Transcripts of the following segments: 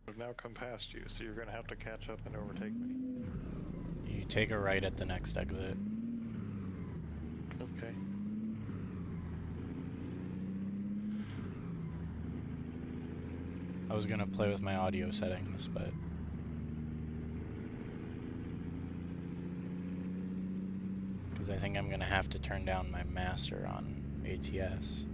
I've now come past you, so you're gonna have to catch up and overtake me. You take a right at the next exit. Okay. I was gonna play with my audio settings, but because I think I'm gonna have to turn down my master on ATS.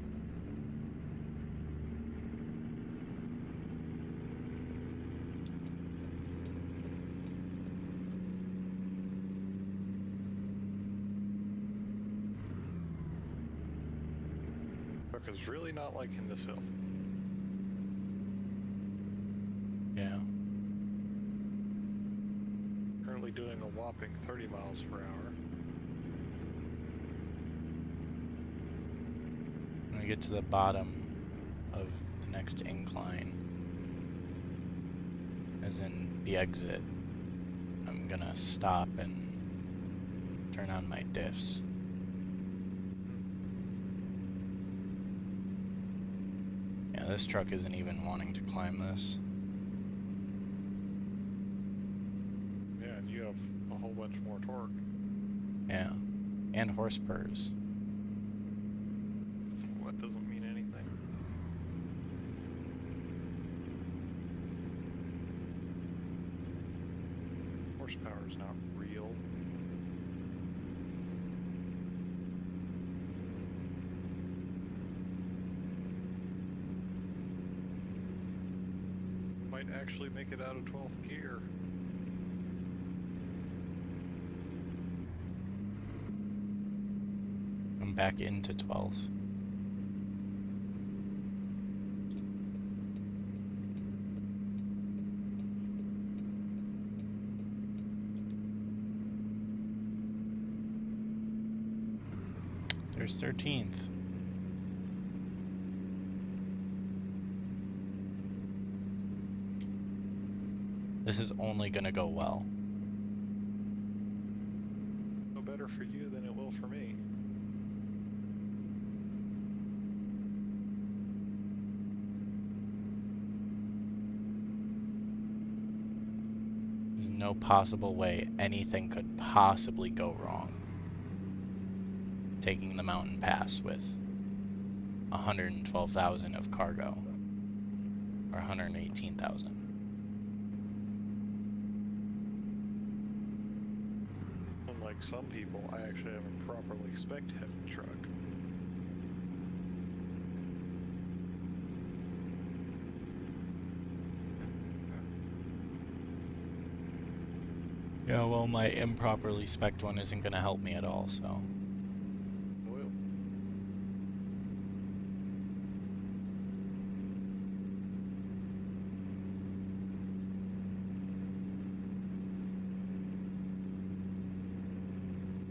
Truck is really not liking this hill. Yeah. Currently doing a whopping 30 miles per hour. When we get to the bottom of the next incline, as in the exit, I'm gonna stop and turn on my diffs. Yeah, this truck isn't even wanting to climb this. Yeah, and you have a whole bunch more torque. Yeah. And horse purrs. What doesn't mean anything. Horsepower is not real. Might actually make it out of 12th gear. I'm back into 12th. There's 13th. This is only gonna go well. No better for you than it will for me. There's no possible way anything could possibly go wrong. Taking the mountain pass with 112,000 of cargo. Or 118,000. Unlike some people, I actually have a properly spec'd heavy truck. Yeah, well, my improperly spec'd one isn't gonna help me at all, so. Well,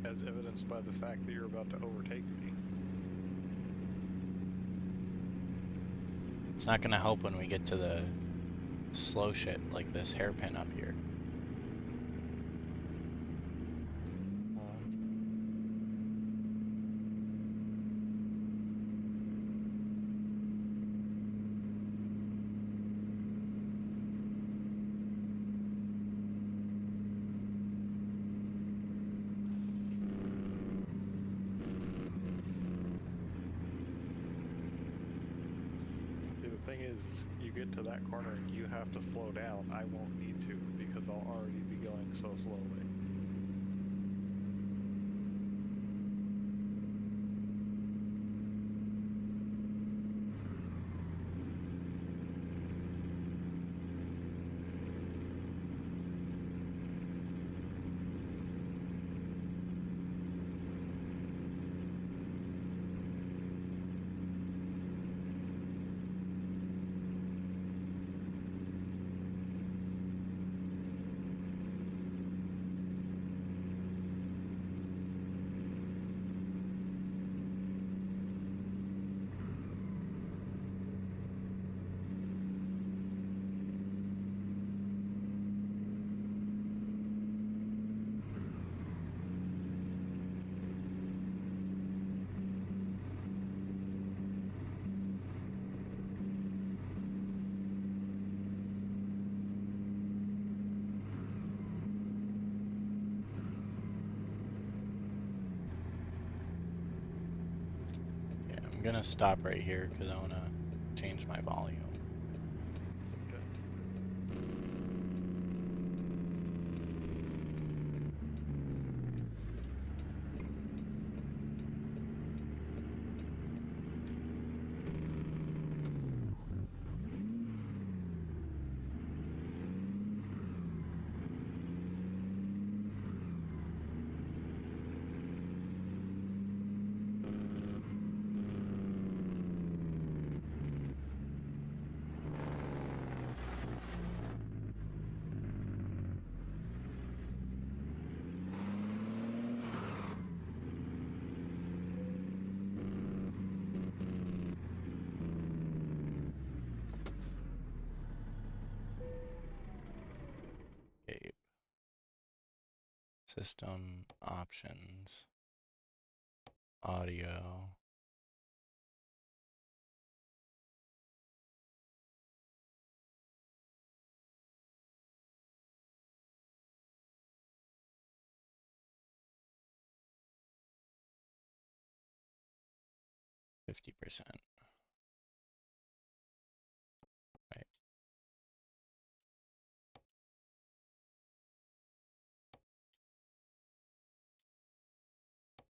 as evidenced by the fact that you're about to overtake me. It's not gonna help when we get to the slow shit like this hairpin up here. See, the thing is, you get to that corner and you have to slow down. I won't need to because I'll already be going so slowly. I'm gonna stop right here because I wanna change my volume. Okay. Escape. System options. Audio. %. Right.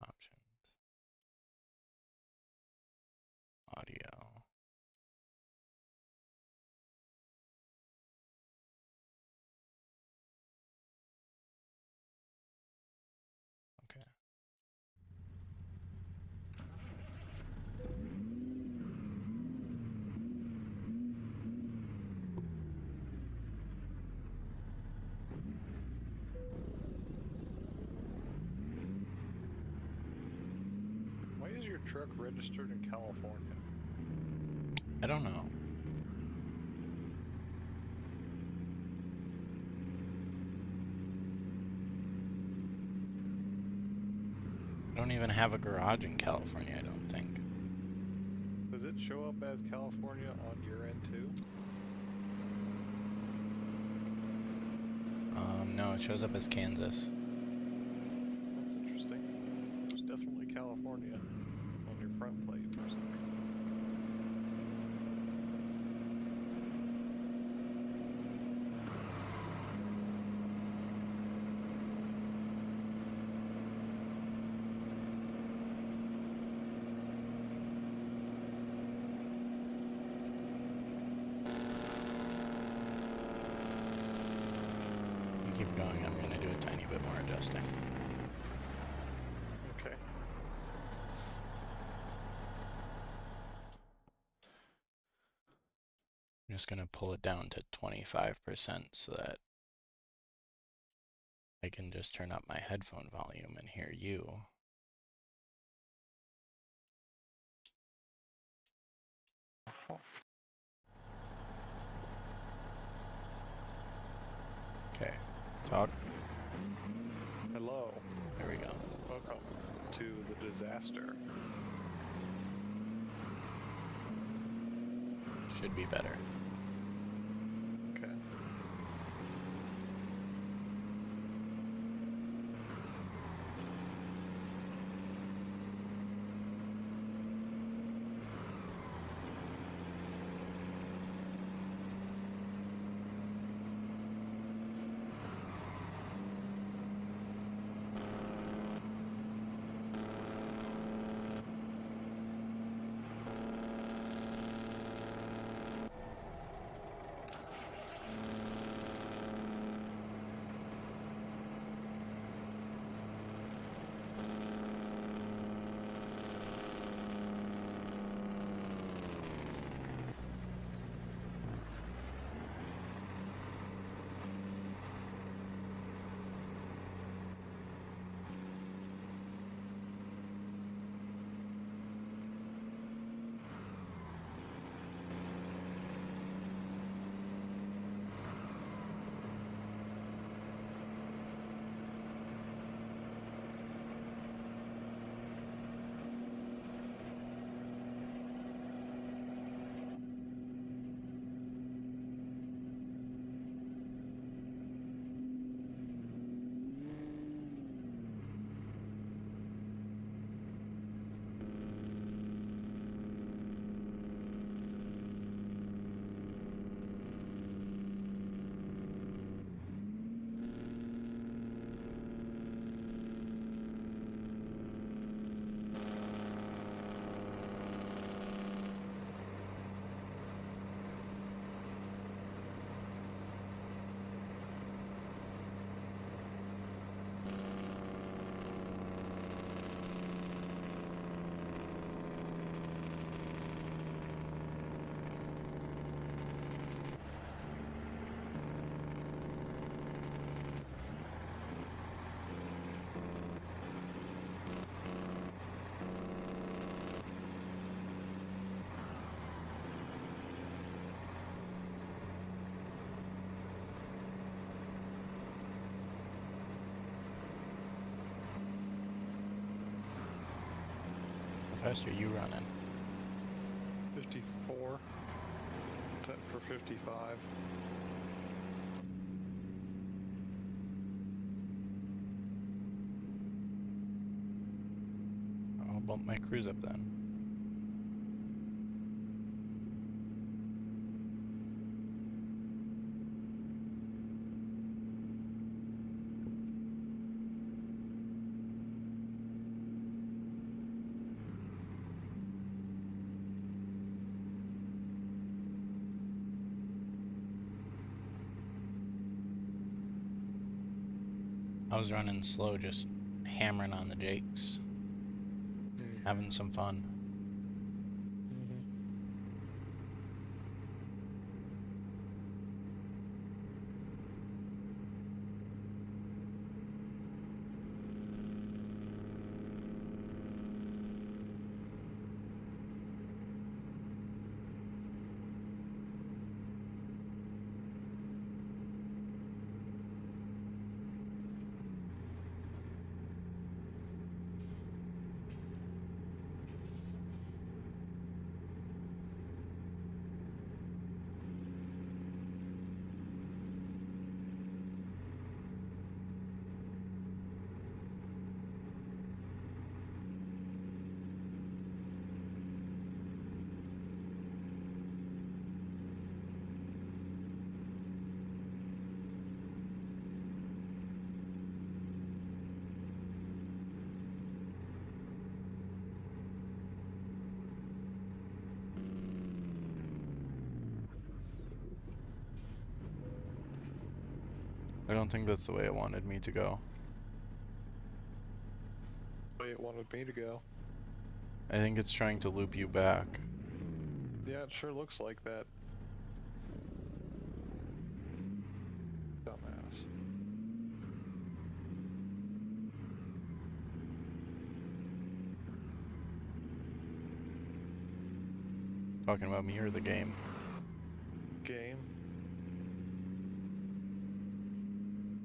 Options. Audio. Okay. Why is your truck registered in California? I don't know. I don't even have a garage in California, I don't think. Does it show up as California on your end too? No, it shows up as Kansas. That's interesting. There's definitely California on your front plate for some reason. Keep going, I'm gonna do a tiny bit more adjusting. Okay. I'm just gonna pull it down to 25% so that I can just turn up my headphone volume and hear you. Okay, talk. Hello. There we go. Welcome to the disaster. Should be better. Okay. fast are you running? 54. Set for 55. I'll bump my cruise up then. I was running slow, just hammering on the jakes, having some fun. I don't think that's the way it wanted me to go. The way it wanted me to go. I think it's trying to loop you back. Yeah, it sure looks like that. Dumbass. Talking about me or the game? Game.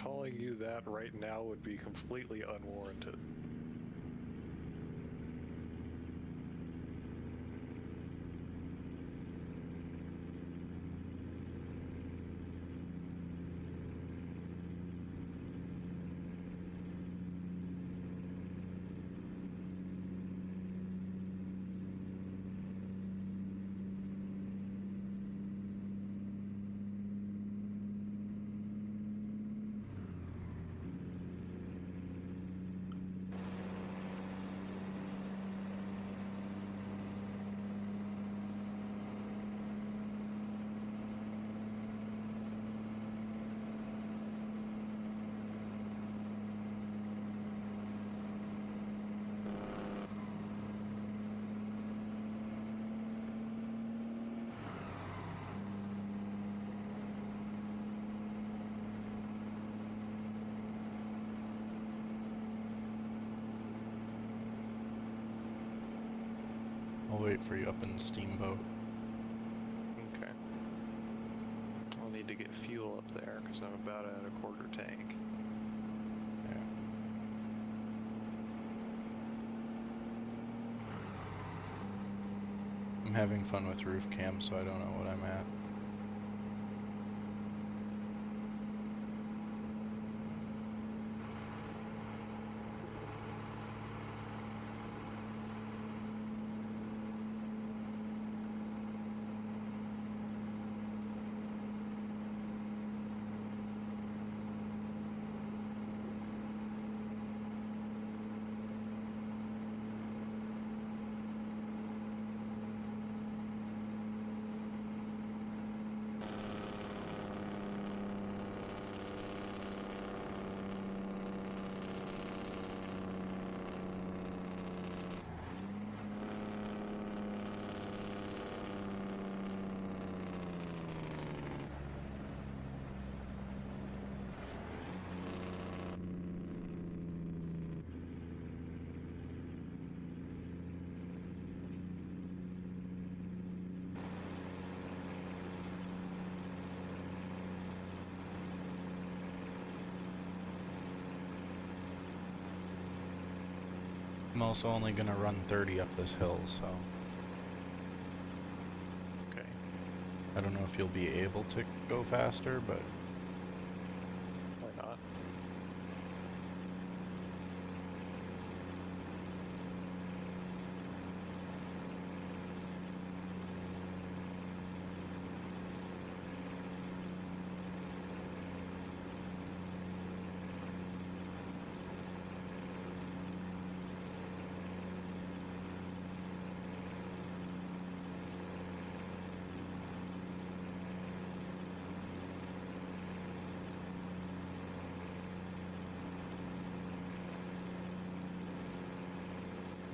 Calling you that right now would be completely unwarranted. I'll wait for you up in the steamboat. Okay. I'll need to get fuel up there because I'm about at a quarter tank. Yeah. I'm having fun with roof cam, so I don't know what I'm at. I'm also only gonna run 30 up this hill, so Okay. I don't know if you'll be able to go faster, but Why not?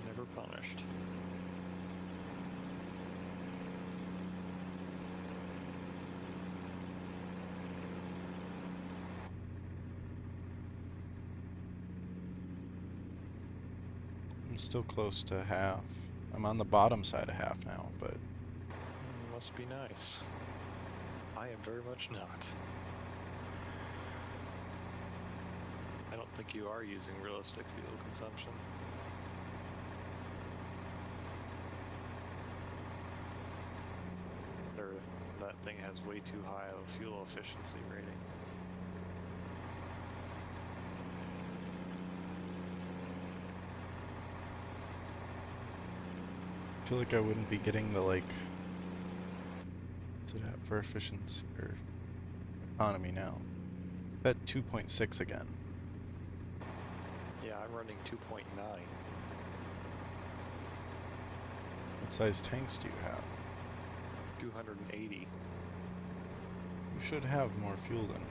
Never punished. I'm still close to half. I'm on the bottom side of half now, but Must be nice. I am very much not. I don't think you are using realistic fuel consumption. Or that thing has way too high of a fuel efficiency rating. I feel like I wouldn't be getting the, like, what's it at for efficiency or economy now? At 2.6 again. Yeah, I'm running 2.9. What size tanks do you have? 280. You should have more fuel than me.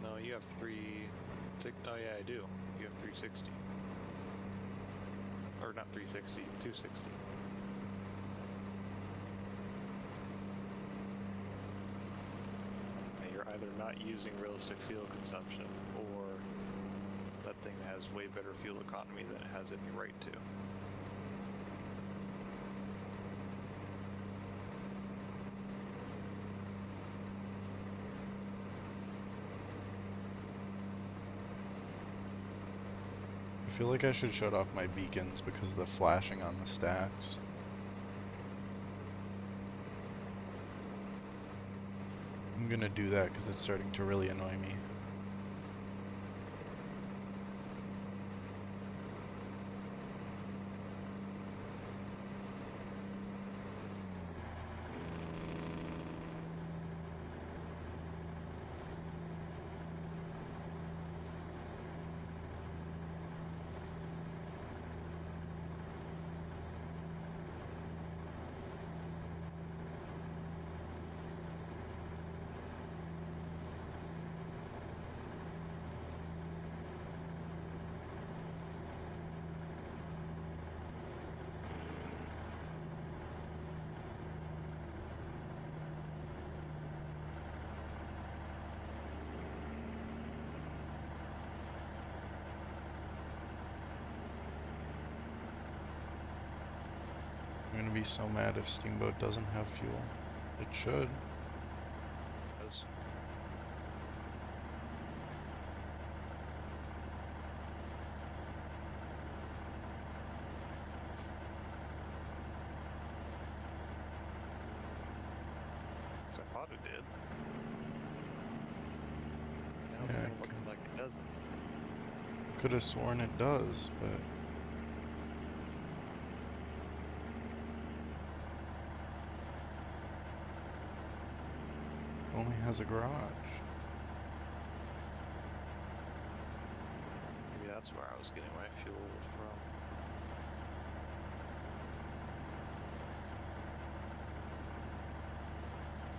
No, you have oh yeah, I do. You have 360. Or not 360, 260. Yeah, you're either not using realistic fuel consumption, or that thing has way better fuel economy than it has any right to. I feel like I should shut off my beacons because of the flashing on the stacks. I'm gonna do that because it's starting to really annoy me. I'm gonna be so mad if Steamboat doesn't have fuel. It should. Because I thought it did. Now it's Yeah, kind of looking like it doesn't. Could have sworn it does, but only has a garage. Maybe that's where I was getting my fuel from.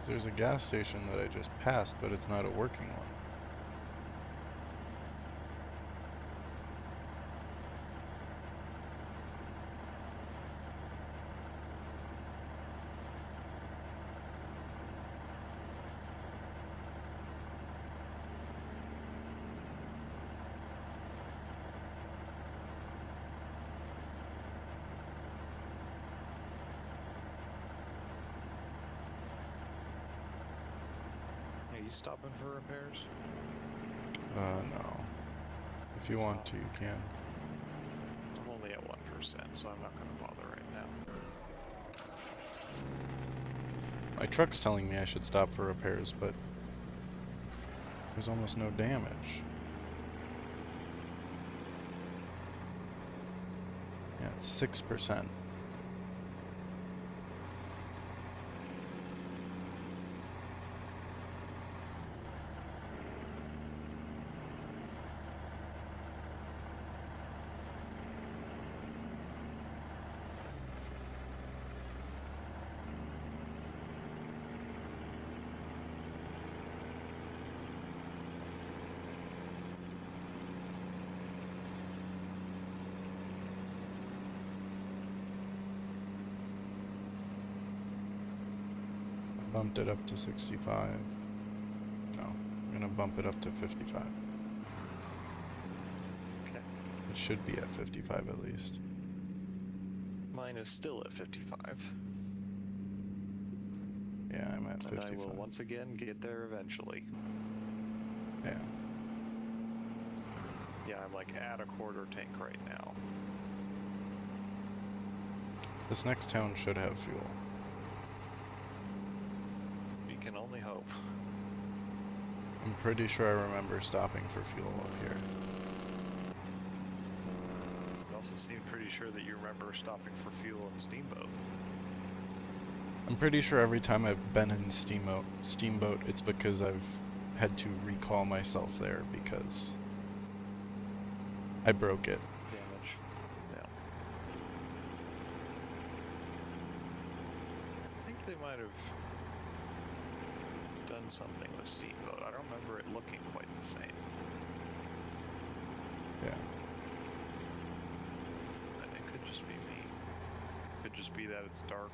There's a gas station that I just passed, but it's not a working one. Are you stopping for repairs? No. If you want to, you can. I'm so I'm not gonna bother right now. My truck's telling me I should stop for repairs, but there's almost no damage. Yeah, it's 6%. Bumped it up to 65. No, I'm gonna bump it up to 55. Okay. It should be at 55 at least. Mine is still at 55. Yeah, I'm at 55. And I will once again get there eventually. Yeah. Yeah, I'm like at a quarter tank right now. This next town should have fuel. We can only hope. I'm pretty sure I remember stopping for fuel up here. You also seem pretty sure that you remember stopping for fuel in Steamboat. I'm pretty sure every time I've been in Steamboat, it's because I've had to recall myself there because I broke it. Damage. Yeah. I think they might have done something with Steamboat. I don't remember it looking quite the same. Yeah. And it could just be me. Could just be that it's dark.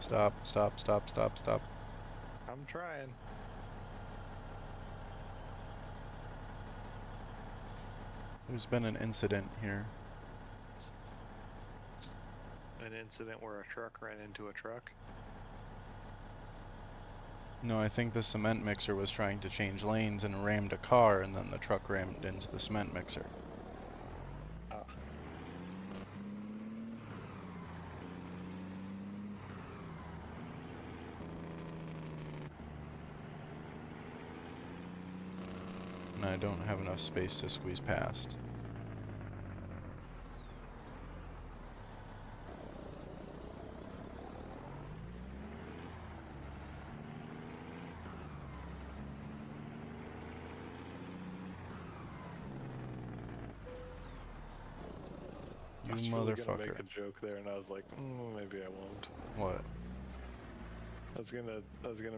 Stop, stop, stop, stop, stop. I'm trying. There's been an incident here. An incident where a truck ran into a truck. No, I think the cement mixer was trying to change lanes and rammed a car, and then the truck rammed into the cement mixer. Ah. And I don't have enough space to squeeze past. I was You really gonna make motherfucker. a joke there, and I was like, maybe I won't. What? I was gonna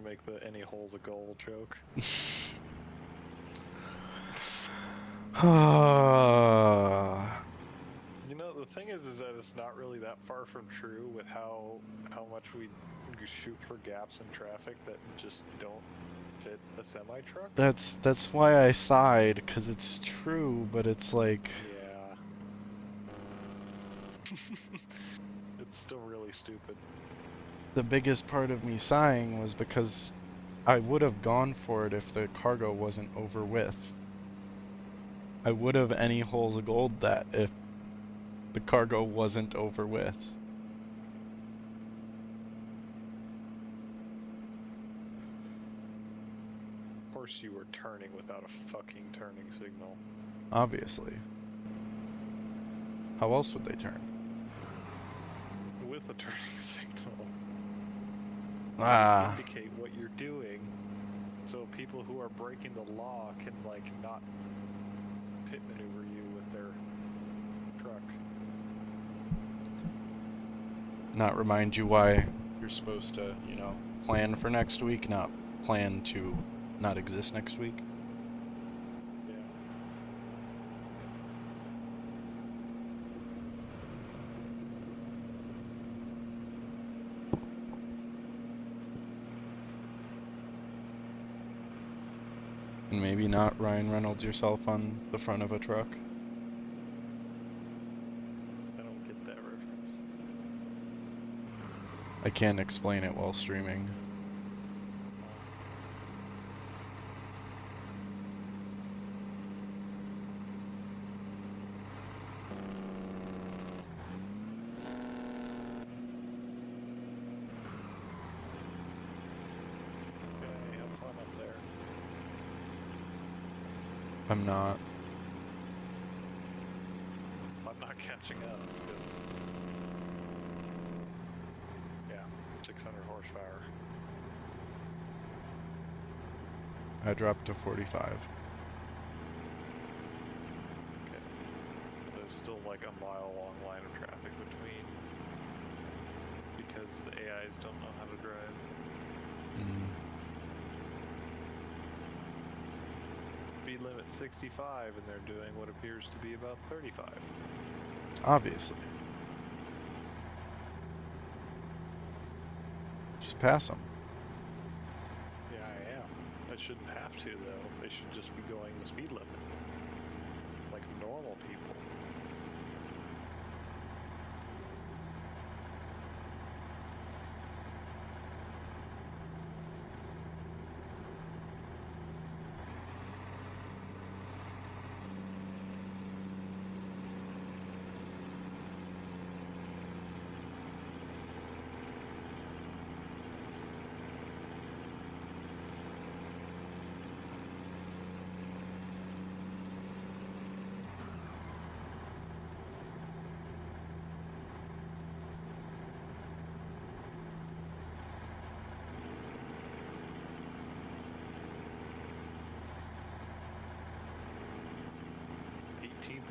make the any hole's a goal joke. You know, the thing is that it's not really that far from true with how much we shoot for gaps in traffic that just don't fit a semi truck. That's why I sighed, 'cause it's true, but it's like... Yeah. It's still really stupid. The biggest part of me sighing was because I would have gone for it if the cargo wasn't over width. I would have any holes of gold that if the cargo wasn't over width. Of course you were turning without a fucking turning signal. Obviously. How else would they turn? With a turning signal. Ah. Indicate what you're doing, so people who are breaking the law can like not pit maneuver you with their truck. Not remind you why you're supposed to, you know, plan for next week, not plan to not exist next week. Yeah. And maybe not Ryan Reynolds yourself on the front of a truck. I don't get that reference. I can't explain it while streaming. Okay, have fun up there. I'm not. I'm not catching up because, yeah, 600 horsepower. I dropped to 45. Okay. There's still like a mile-long line of traffic between because the AIs don't know how to drive. Mm. Speed limit 65 and they're doing what appears to be about 35. Obviously. Just pass them. Yeah, I am. I shouldn't have to, though. They should just be going the speed limit. Like normal people.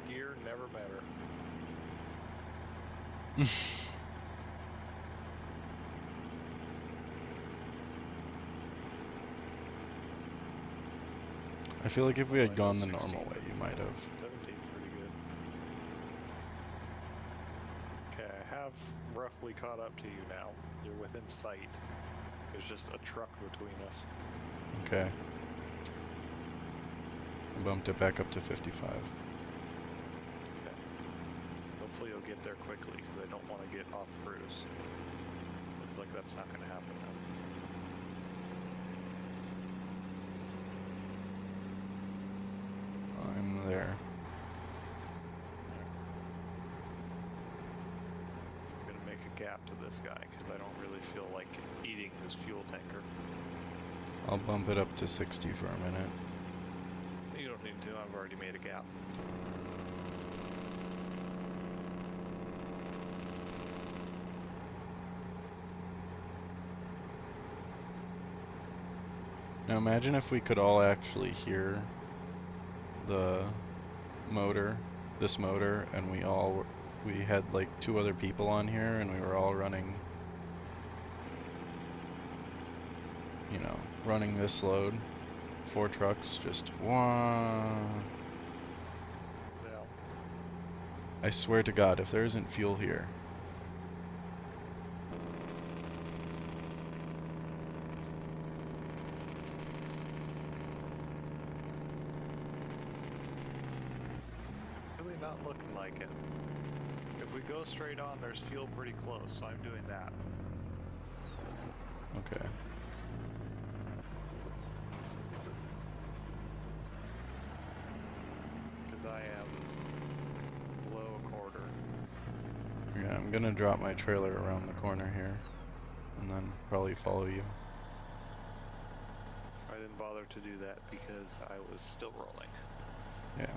Gear, never better. I feel like if we had gone the 16. normal way, you might have. 17's pretty good. Okay, I have roughly caught up to you now. You're within sight. There's just a truck between us. Okay. I bumped it back up to 55. Okay. Hopefully you'll get there quickly because I don't want to get off Bruce. Looks like that's not going to happen now. I'm there. I'm going to make a gap to this guy because I don't really feel like eating his fuel tanker. I'll bump it up to 60 for a minute. You don't need to, I've already made a gap. Now imagine if we could all actually hear the motor, this motor, and we had like 2 other people on here and we were all running, you know, running this load. 4 trucks, just one. Yeah. I swear to God, if there isn't fuel here. Really not looking like it. If we go straight on, there's fuel pretty close, so I'm doing that. Okay. Because I am below a quarter. Yeah, I'm gonna drop my trailer around the corner here, and then probably follow you. I didn't bother to do that because I was still rolling. Yeah.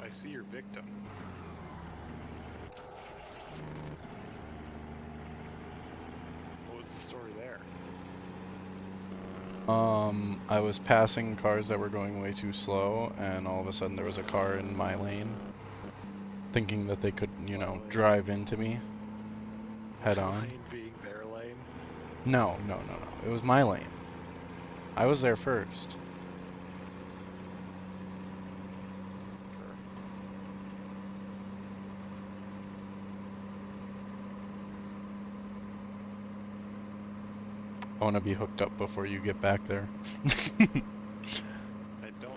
I see your victim. What was the story there? I was passing cars that were going way too slow, and all of a sudden there was a car in my lane, thinking that they could, you know, drive into me head My on. lane being their lane? No. It was my lane. I was there first. Sure. I want to be hooked up before you get back there. I don't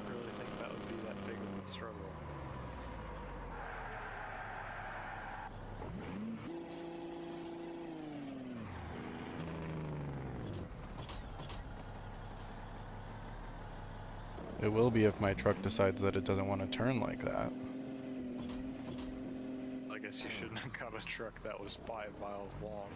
really think that would be that big of a struggle. It will be if my truck decides that it doesn't want to turn like that. I guess you shouldn't have got a truck that was 5 miles long.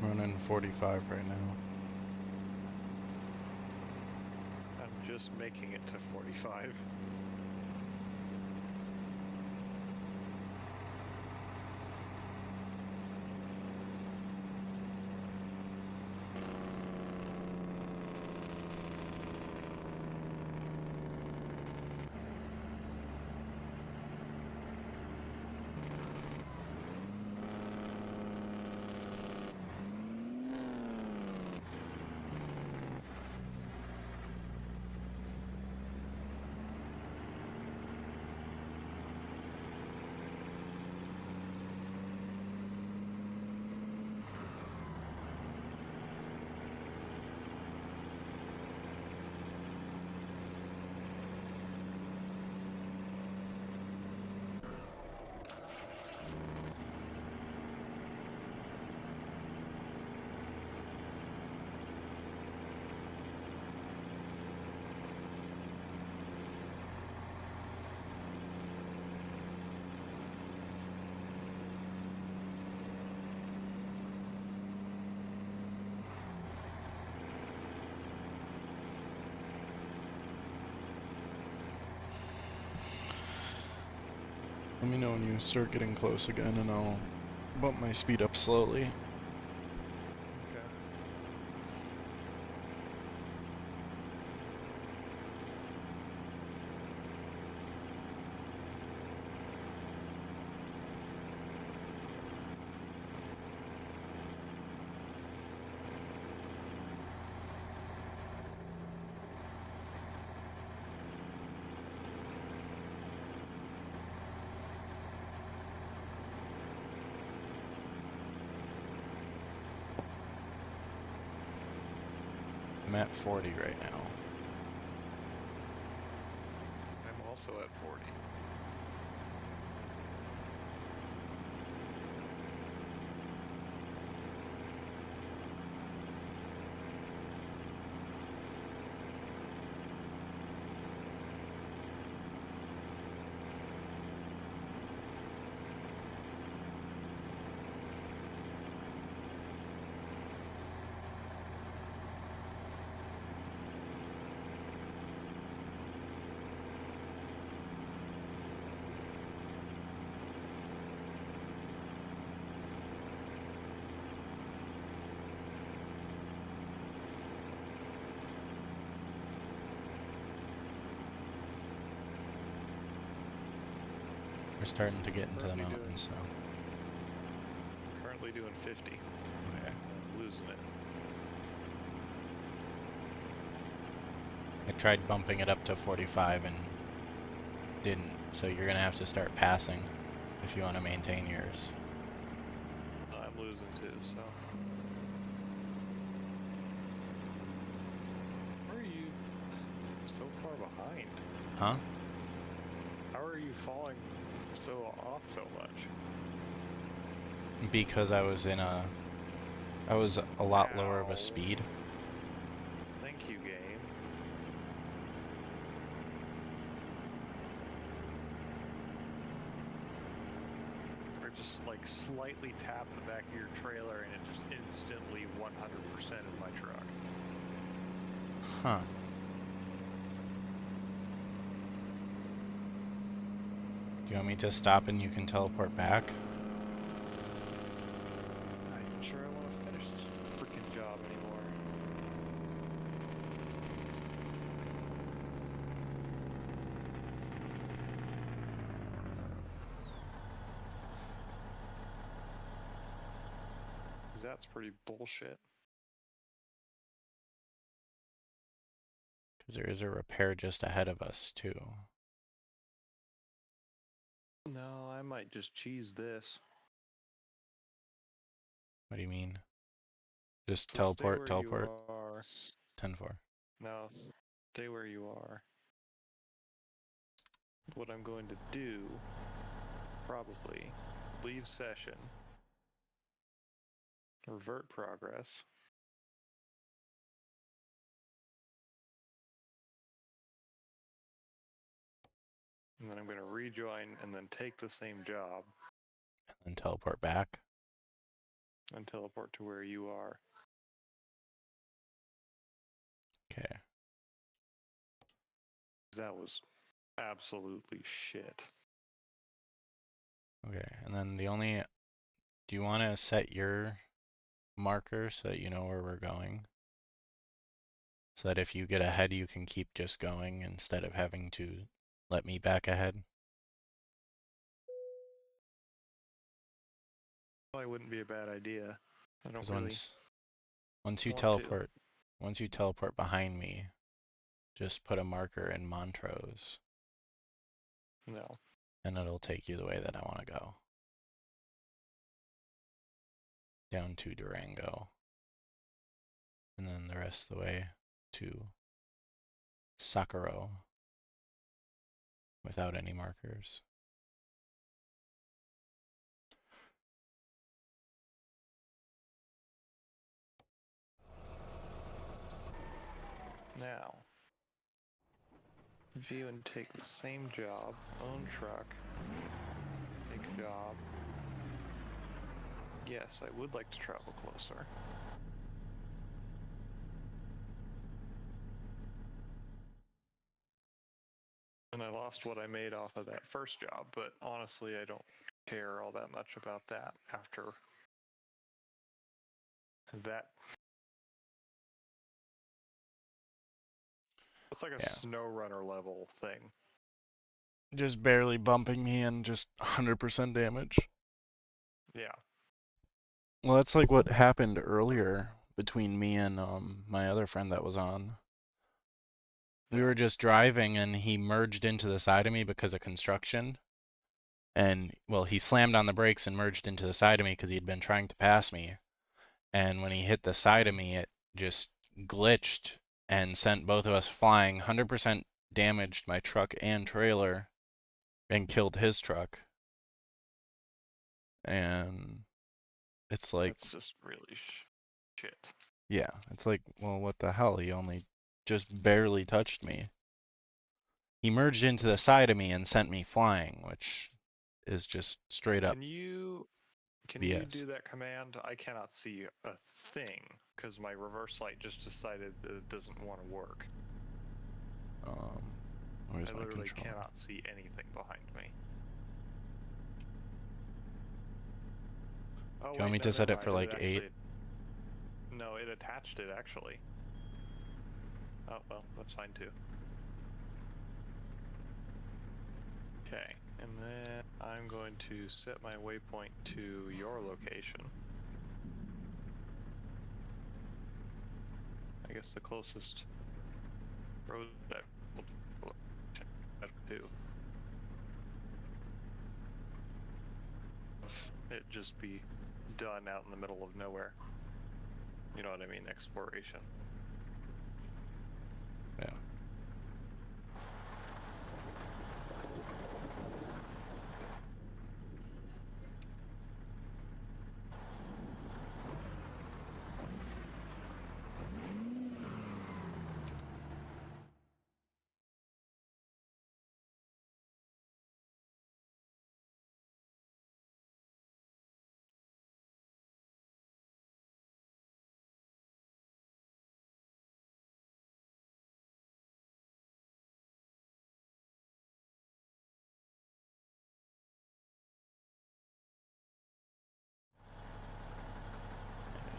Running 45 right now. I'm just making it to 45. Let me know when you start getting close again, and I'll bump my speed up slowly. Okay. I'm at 40 right now. I'm also at 40. starting to get into the Currently mountains, so. Currently doing 50. Okay. I'm losing it. I tried bumping it up to 45 and didn't, so you're gonna have to start passing if you want to maintain yours. I'm losing too, so. Where are you so far behind? Huh? How are you falling so off so much? Because I was a lot lower of a Ow. speed. Thank you, game. Or just like slightly tap the back of your trailer and it just instantly 100% of my truck. Huh. Do you want me to stop and you can teleport back? I'm not sure I want to finish this freaking job anymore. Because that's pretty bullshit. Because there is a repair just ahead of us, too. No, I might just cheese this. What do you mean? Just So teleport, stay where you teleport. are. 10-4. No, stay where you are. What I'm going to do, probably, leave session, revert progress, and then I'm going to rejoin and then take the same job And teleport back. and teleport to where you are. Okay. That was absolutely shit. Okay, and then do you want to set your marker so that you know where we're going? So that if you get ahead, you can keep just going instead of having to let me back ahead? Probably wouldn't be a bad idea. I don't Because really once you want to. teleport behind me, just put a marker in Montrose, No. and it'll take you the way that I want to go. Down to Durango. And then the rest of the way to Sakuro without any markers. Now, view and take the same job, own truck, take job. Yes, I would like to travel closer. And I lost what I made off of that first job, but honestly, I don't care all that much about that after that. It's like a snow runner level thing. Just barely bumping me and just 100% damage. Yeah. Well, that's like what happened earlier between me and my other friend that was on. We were just driving and he merged into the side of me because of construction. And, well, he slammed on the brakes and merged into the side of me because he had been trying to pass me. And when he hit the side of me, it just glitched and sent both of us flying. 100% damaged my truck and trailer and killed his truck. And it's like, That's just really shit. yeah, it's like, well, what the hell? He only just barely touched me. He merged into the side of me and sent me flying, which is just straight up Can you BS. do that command? I cannot see a thing because my reverse light just decided that it doesn't want to work. Where's I my literally controller? cannot see anything behind me. Oh, Do you want me to set it for like 8? No, it attached it actually. Oh, well, that's fine too. Okay, And then I'm going to set my waypoint to your location. I guess the closest road that will do. It just be done out in the middle of nowhere. You know what I mean? Exploration. Yeah.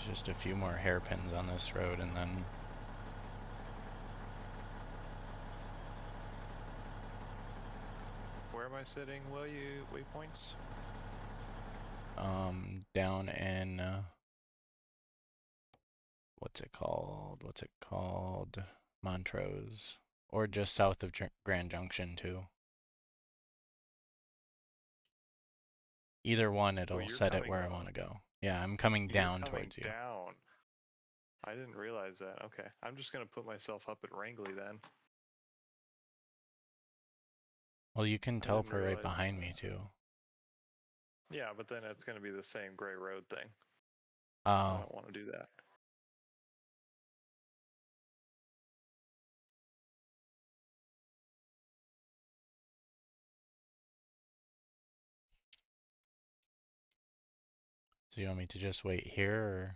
There's just a few more hairpins on this road, and then Where am I setting waypoints? down in what's it called? Montrose, or just south of Grand Junction too. Either one, it'll you're set it coming where I want to go. Yeah, I'm coming down towards you. Down. I didn't realize that. Okay, I'm just gonna put myself up at Wrangley then. Well, you can teleport right behind me too. Yeah, but then it's gonna be the same gray road thing. Oh. I don't want to do that. So you want me to just wait here, or?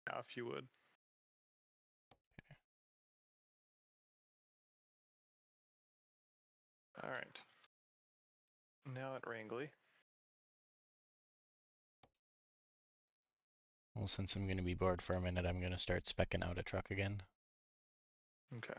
Yeah, if you would. Okay. All right. Now at Wrangley. Well, since I'm going to be bored for a minute, I'm going to start speccing out a truck again. Okay.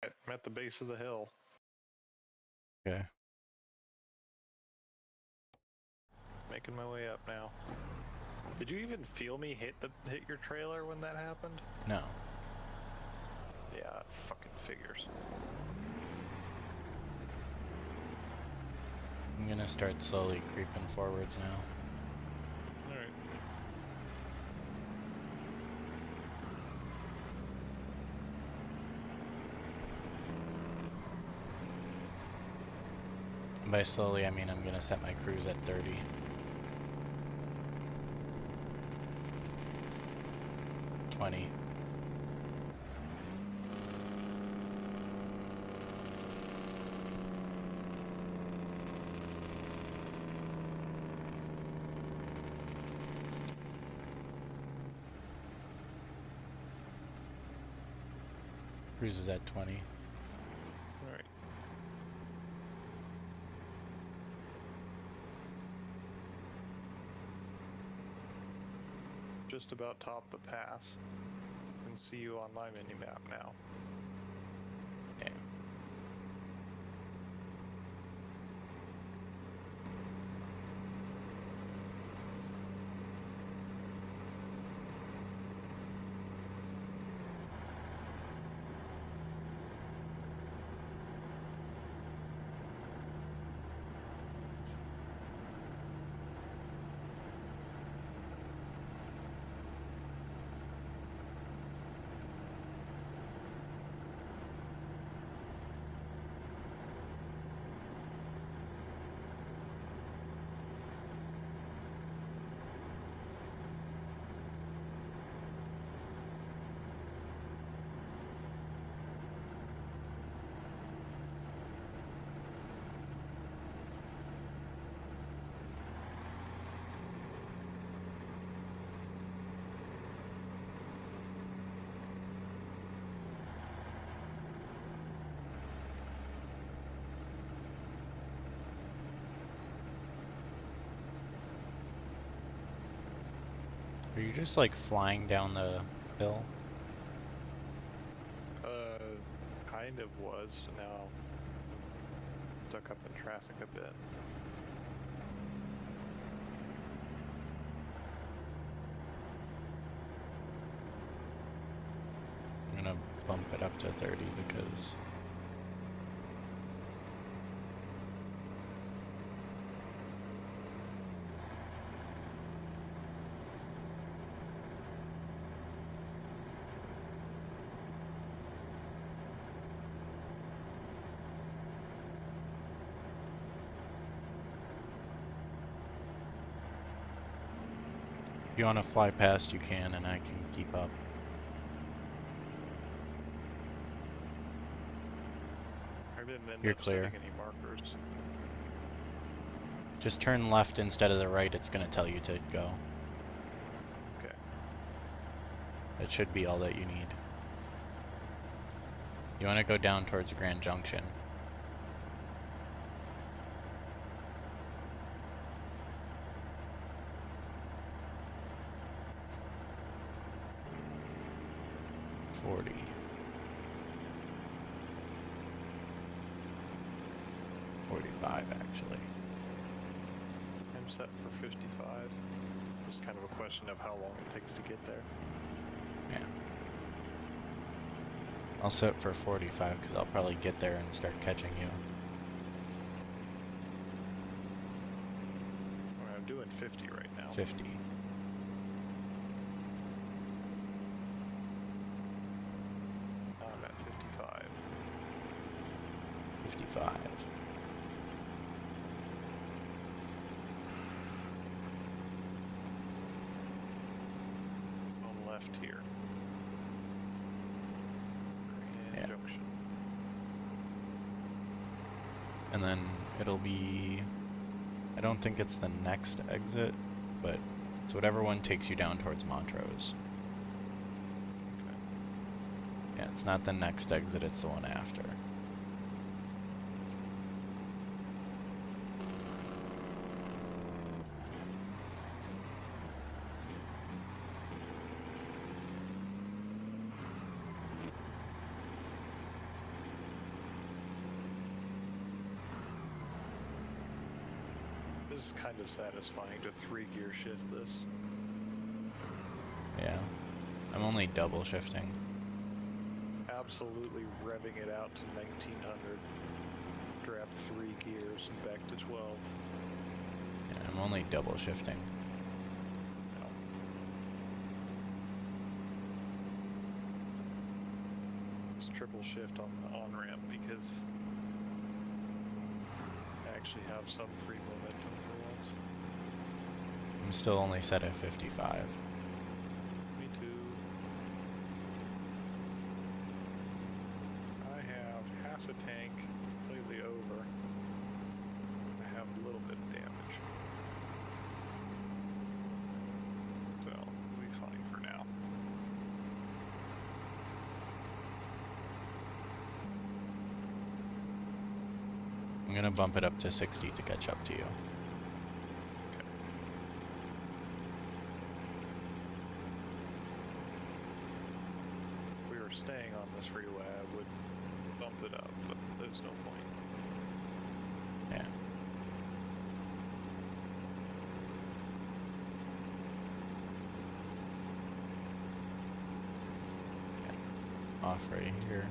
I'm at the base of the hill. Okay. Making my way up now. Did you even feel me hit your trailer when that happened? No. Yeah, that fucking figures. I'm gonna start slowly creeping forwards now. Alright. By slowly, I mean I'm gonna set my cruise at 30. 20. Cruise is at 20. Alright. Just about top the pass. And see you on my mini-map now. Yeah. Are you just like flying down the hill? Kind of was. Now stuck up in traffic a bit. I'm gonna bump it up to 30 because if you want to fly past, you can, and I can keep up. I didn't end You're up clear. setting any markers. Just turn left instead of the right, it's gonna tell you to go. Okay. That should be all that you need. You want to go down towards Grand Junction. $40. 45 actually. I'm set for 55. It's kind of a question of how long it takes to get there. Yeah. I'll set for 45 because I'll probably get there and start catching you. I'm doing 50 right now. 50. I'm at 55. 55. On left here. Yeah. Junction. And then it'll be, I don't think it's the next exit, but it's whatever one takes you down towards Montrose. Okay. Yeah, it's not the next exit, it's the one after. was kind of satisfying to 3-gear shift this. Yeah. I'm only double shifting. Absolutely revving it out to 1900. Drop 3 gears and back to 12. Yeah, I'm only double shifting. No. It's triple shift on the on-ramp because I actually have some free momentum for once. I'm still only set at 55. Me too. I have half a tank completely over. I have a little bit of damage. So, we'll be fine for now. I'm gonna bump it up to 60 to catch up to you. Okay. If we were staying on this freeway, I would bump it up, but there's no point. Yeah. Off right here.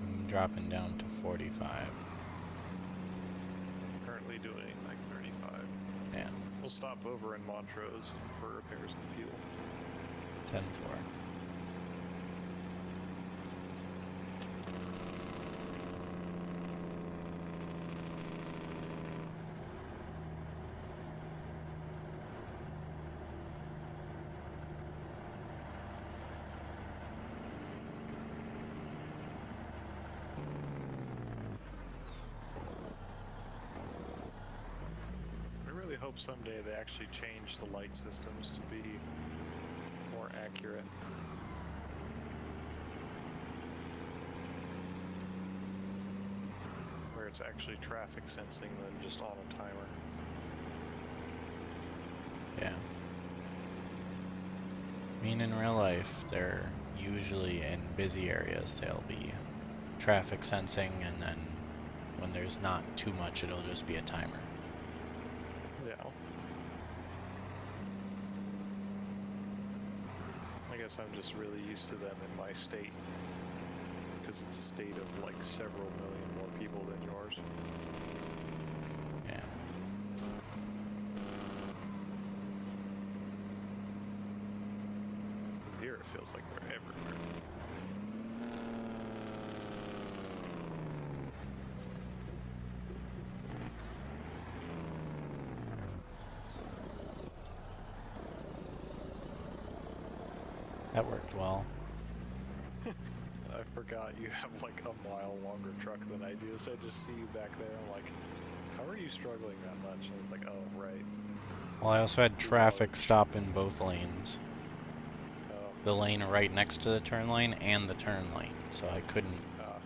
I'm dropping down to 45. Currently doing like 35. Yeah. We'll stop over in Montrose for repairs and fuel. 10-4. I really hope someday they actually change the light systems to be more accurate. Where it's actually traffic sensing than just on a timer. Yeah. I mean, in real life, they're usually in busy areas. They'll be traffic sensing, and then when there's not too much, it'll just be a timer. Yeah. I guess I'm just really used to them in my state. Because it's a state of like several million more people than yours. Yeah. Here it feels like they're everywhere. That worked well. I forgot you have like a mile longer truck than I do, so I just see you back there. I'm like, how are you struggling that much? And it's like, oh, right. Well, I also had traffic stop in both lanes. Oh, The lane right next to the turn lane and the turn lane. So I couldn't... ah,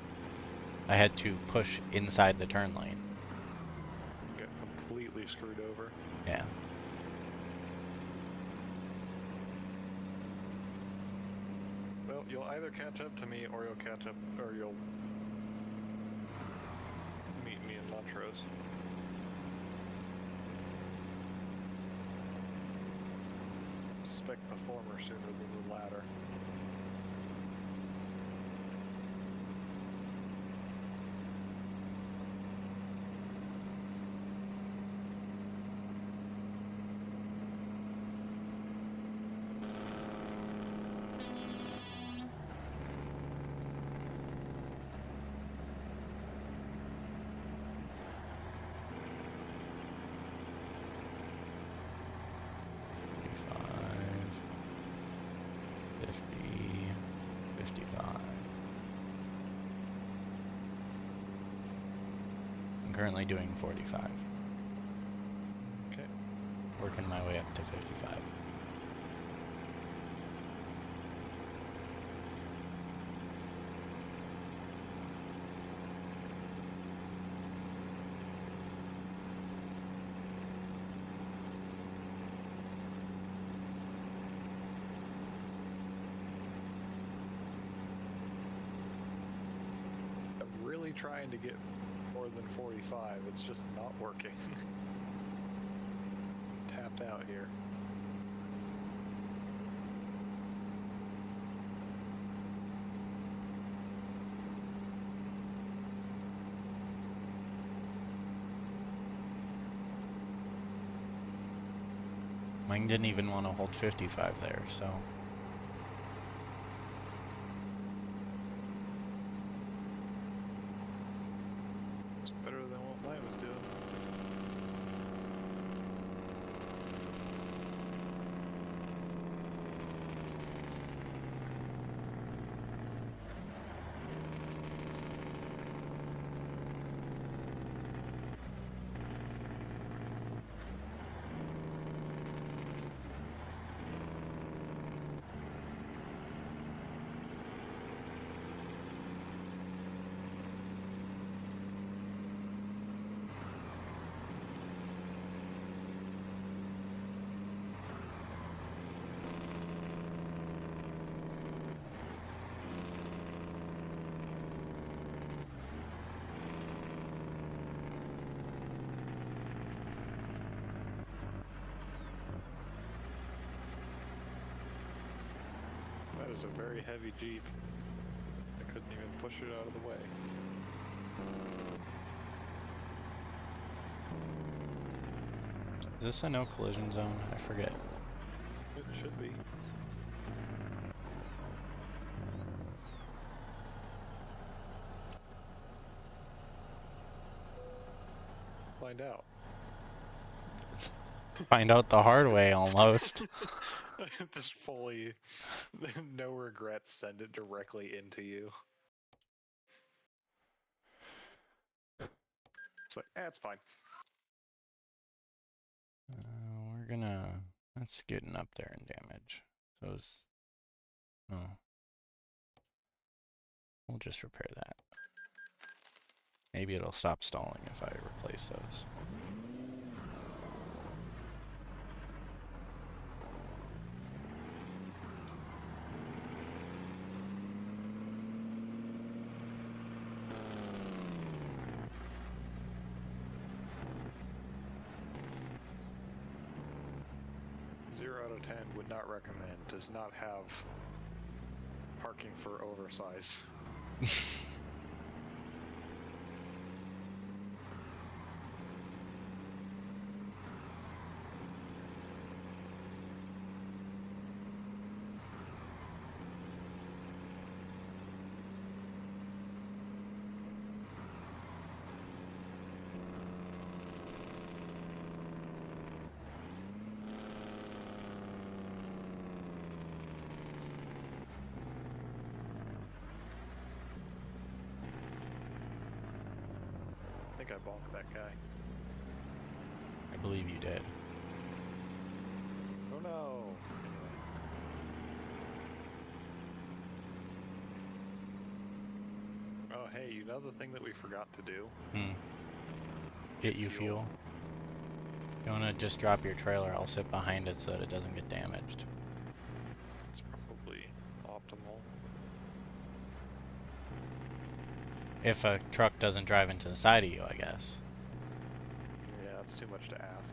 I had to push inside the turn lane. get completely screwed over. Yeah. Well, you'll either catch up to me, or you'll catch up, or you'll meet me in Montrose. Suspect the former sooner than the latter. I'm currently doing 45. Okay. Working my way up to 55. trying to get more than 45. It's just not working. Tapped out here. Mine didn't even want to hold 55 there, so. It's better than what mine was doing. That is a very heavy Jeep. I couldn't even push it out of the way. Is this a no collision zone? I forget. It should be. Find out. Find out the hard way almost. Just fully, no regrets, send it directly into you. It's like, it's fine. We're gonna. That's getting up there in damage. So it's. Oh. We'll just repair that. Maybe it'll stop stalling if I replace those. Zero out of 10 would not recommend. Does not have parking for oversize. I think I bonked that guy. I believe you did. Oh no! Anyway. Oh hey, you know the thing that we forgot to do? Get you fuel. You wanna just drop your trailer, I'll sit behind it so that it doesn't get damaged. It's probably optimal. If a truck doesn't drive into the side of you, I guess. Yeah, that's too much to ask.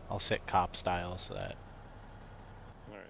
I'll sit cop style so that. Alright.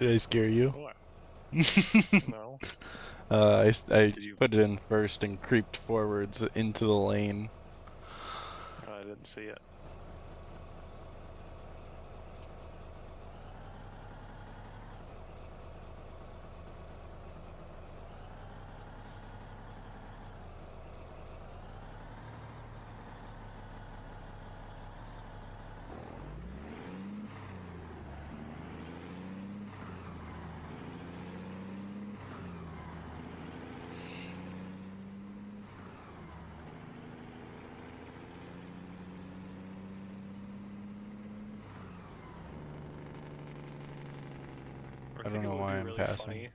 Did I scare you? What? No. I Did you? put it in first and creeped forwards into the lane. I didn't see it. I don't know why I'm passing.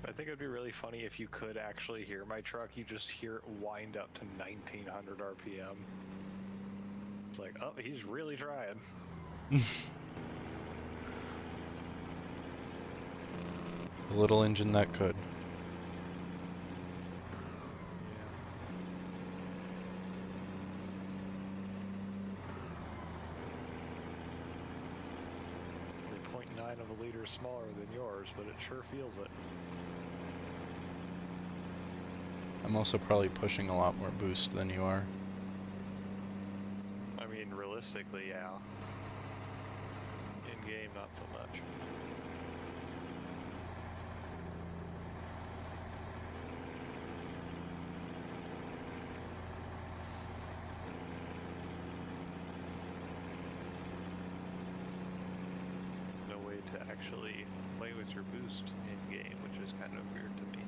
I think it would be really funny if you could actually hear my truck. You just hear it wind up to 1900 RPM. It's like, oh, he's really trying. A little engine that could. Only 0.9 of a liter smaller than yours, but it sure feels it. I'm also probably pushing a lot more boost than you are. I mean, realistically, yeah. In game, not so much. No way to actually play with your boost in game, which is kind of weird to me.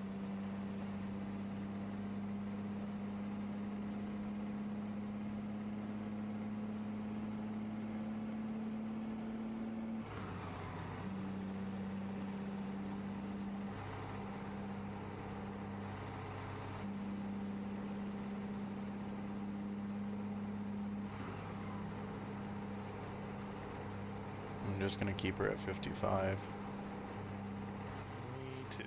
I'm just gonna keep her at 55. Me too.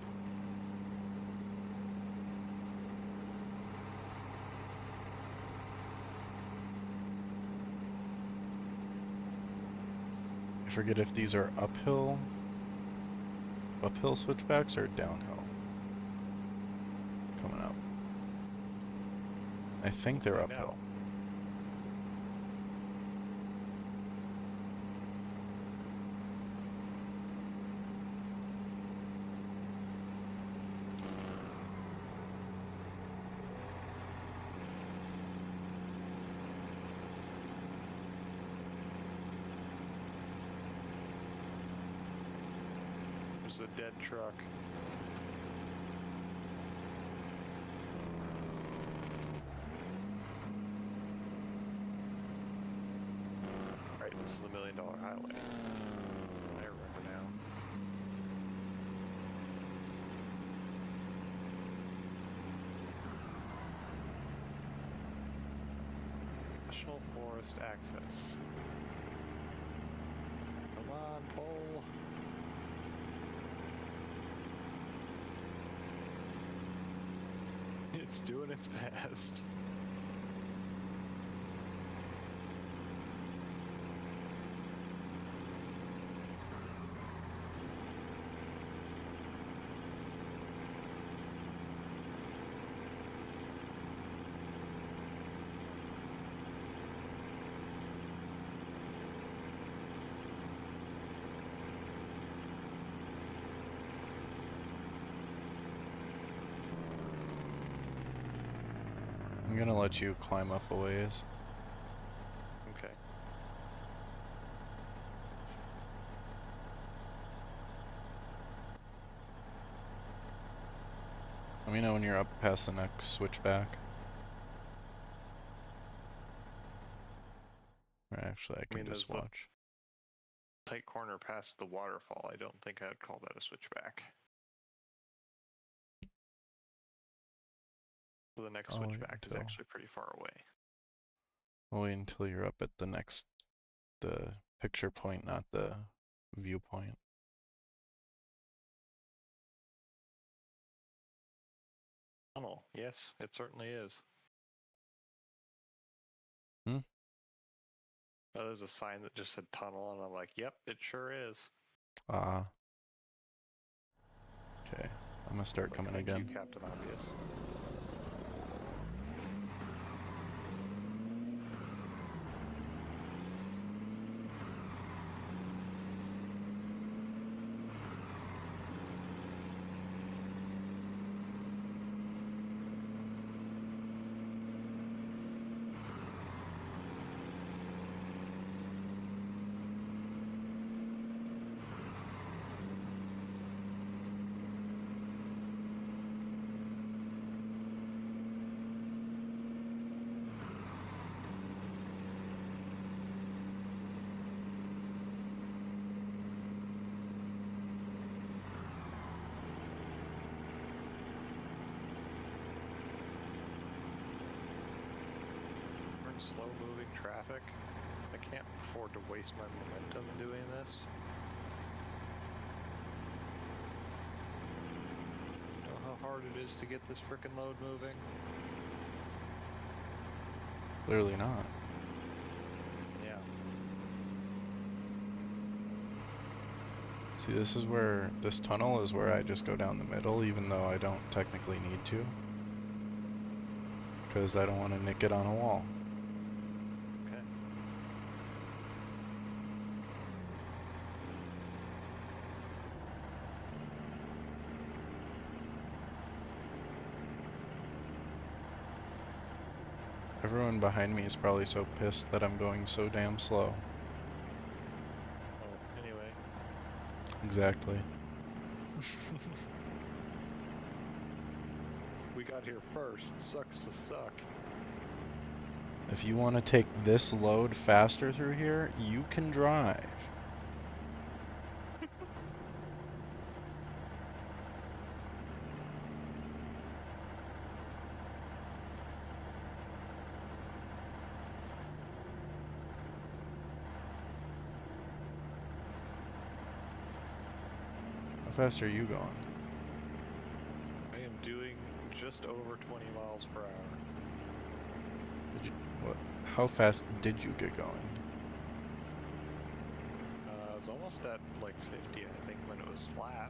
I forget if these are uphill switchbacks or downhill coming up. I think they're uphill. There's a dead truck. Right, this is the $1 Million Highway. I remember now. National Forest access. Come on, pole. It's doing its best. I'm gonna let you climb up a ways. Okay. Let me know when you're up past the next switchback. Or actually, I can just watch. Tight corner past the waterfall. I don't think I'd call that a switchback. So the next switchback is actually pretty far away. I'll wait until you're up at the picture point, not the viewpoint. Tunnel. Yes, it certainly is. Hmm? Oh, there's a sign that just said tunnel, and I'm like, yep, it sure is. Okay. I'm gonna start Like, coming thank again. you, Captain Obvious. We're in slow-moving traffic. I can't afford to waste my momentum doing this. Know how hard it is to get this frickin' load moving? Clearly not. Yeah. See, this is where, this tunnel is where I just go down the middle, even though I don't technically need to. Because I don't want to nick it on a wall. Okay. Everyone behind me is probably so pissed that I'm going so damn slow. Oh, anyway. Exactly. We got here first. Sucks to suck. If you want to take this load faster through here, you can drive. How fast are you going? I am doing just over 20 miles per hour. Did you, what? How fast did you get going? I was almost at like 50, I think, when it was flat.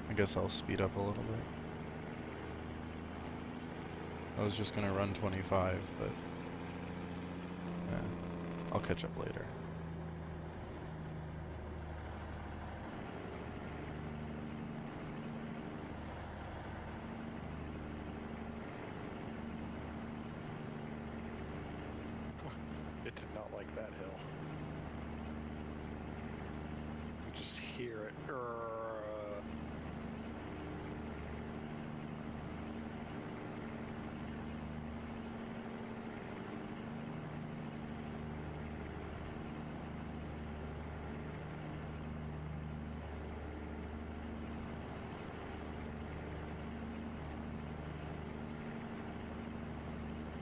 I guess I'll speed up a little bit. I was just gonna run 25, but yeah, I'll catch up later. It did not like that hill. You just hear it.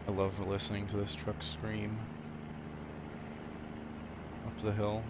I love listening to this truck scream up the hill.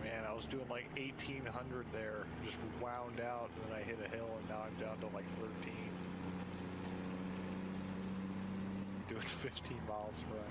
Man, I was doing like 1800 there, just wound out, and then I hit a hill, and now I'm down to like 13. Doing 15 miles per hour.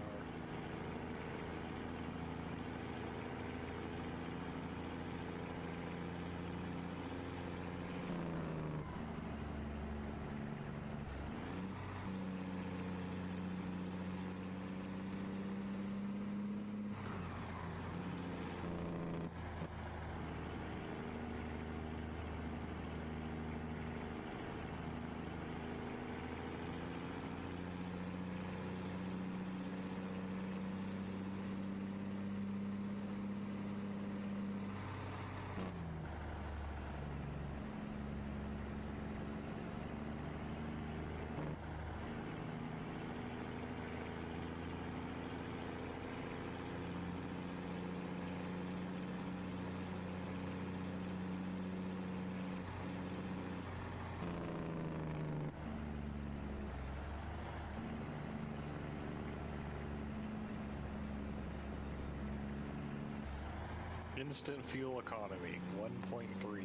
Instant fuel economy, 1.3.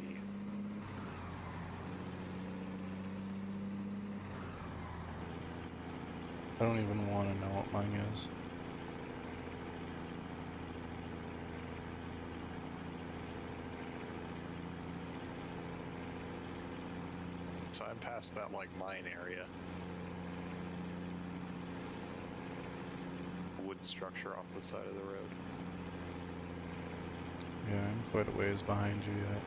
I don't even want to know what mine is. So I'm past that, like, mine area. Wood structure off the side of the road. Yeah, I'm quite a ways behind you yet.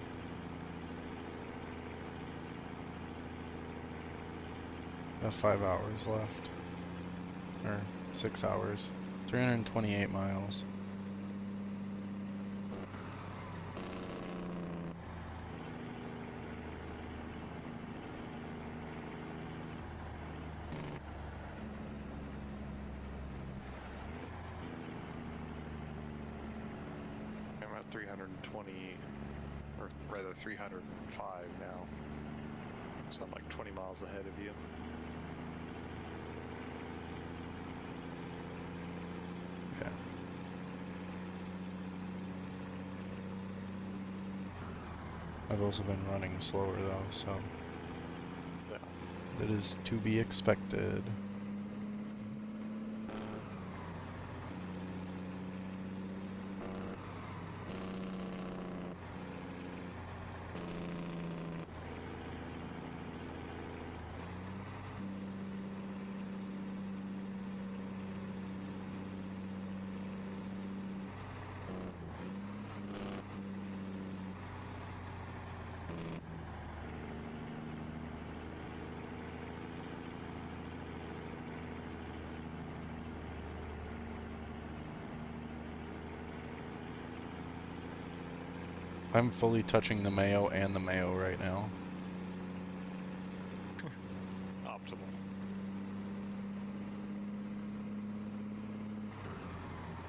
Got 5 hours left. Or 6 hours. 328 miles. I'm at 320, or rather 305 now. So I'm like 20 miles ahead of you. Yeah. I've also been running slower though, so Yeah. it is to be expected. I'm fully touching the Mayo and the Mayo right now. Optimal.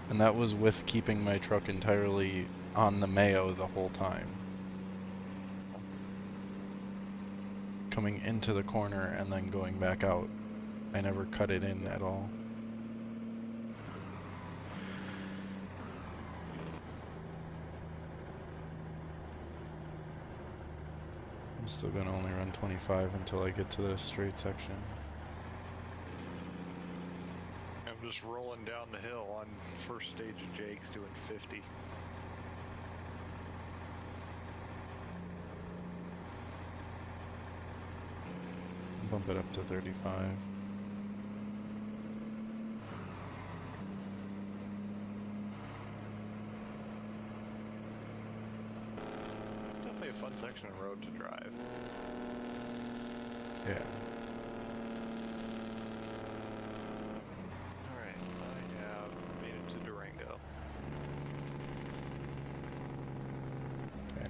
And that was with keeping my truck entirely on the Mayo the whole time. Coming into the corner and then going back out. I never cut it in at all. I'm still gonna only run 25 until I get to the straight section. I'm just rolling down the hill on first stage of Jake's doing 50. Bump it up to 35. Definitely a fun section of road to drive. Yeah. Alright, I have made it to Durango. Okay.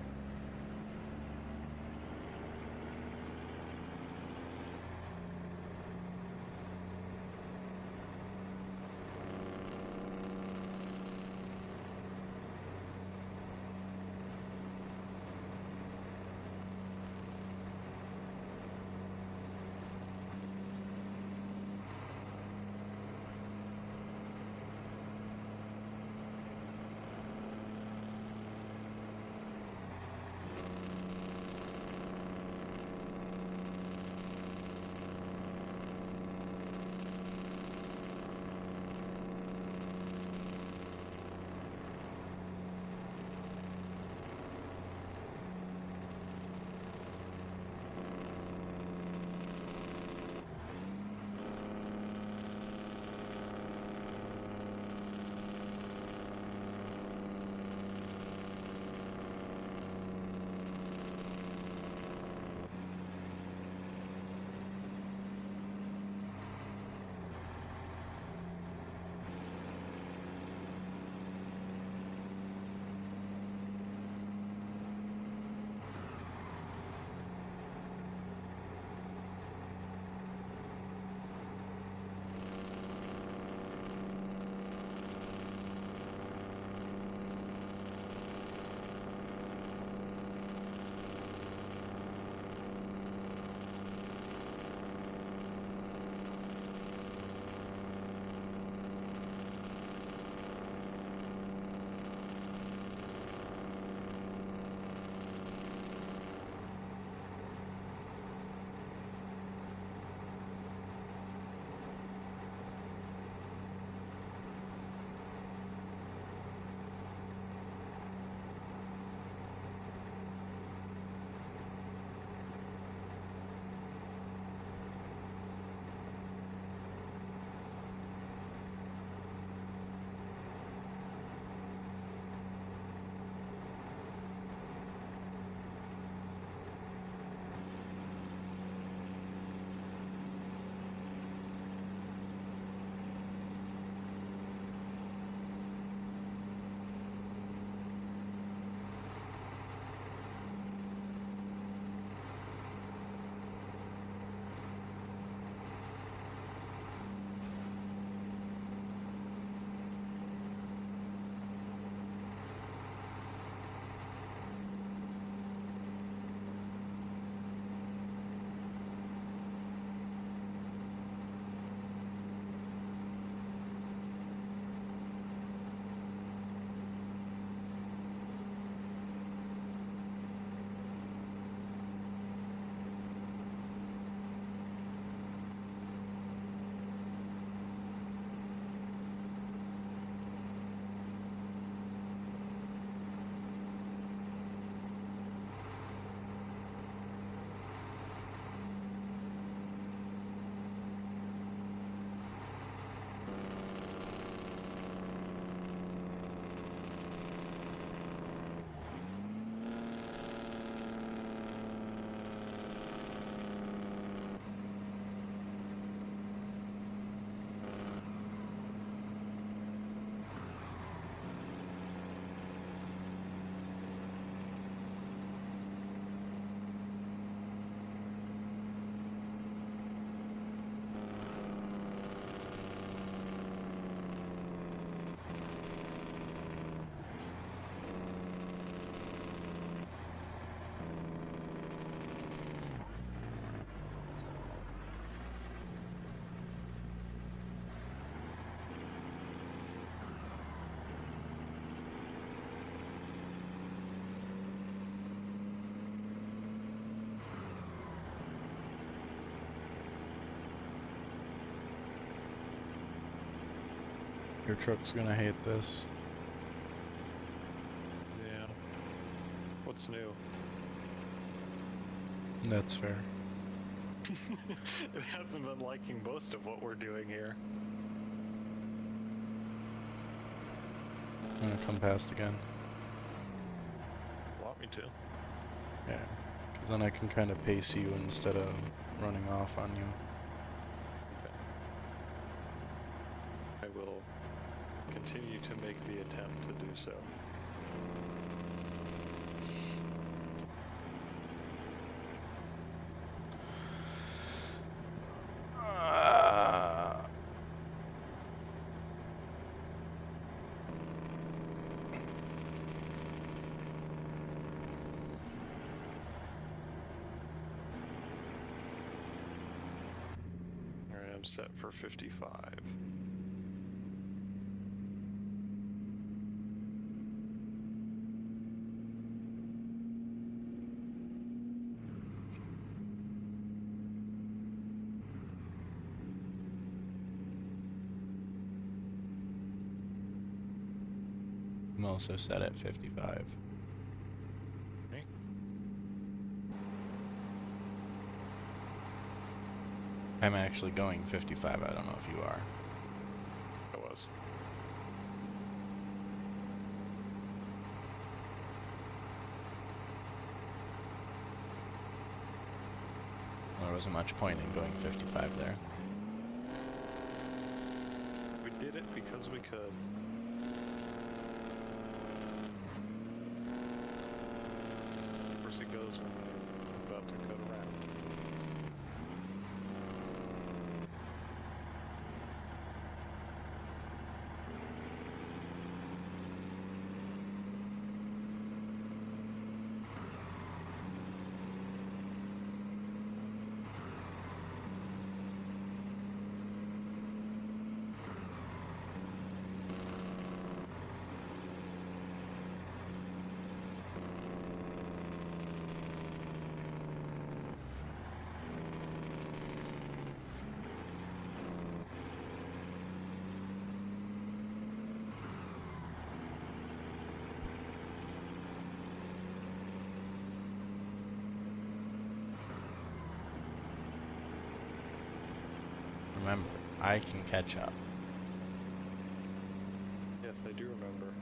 Your truck's gonna hate this. Yeah. What's new? That's fair. It hasn't been liking most of what we're doing here. I'm gonna come past again. Want me to? Yeah. Because then I can kind of pace you instead of running off on you. I will continue to make the attempt to do so. Alright, I'm set for 55. I'm also set at 55. Okay. I'm actually going 55. I don't know if you are. I was. There wasn't much point in going 55 there. We did it because we could. Of course it goes when we're about to cut around. Remember, I can catch up. Yes, I do remember.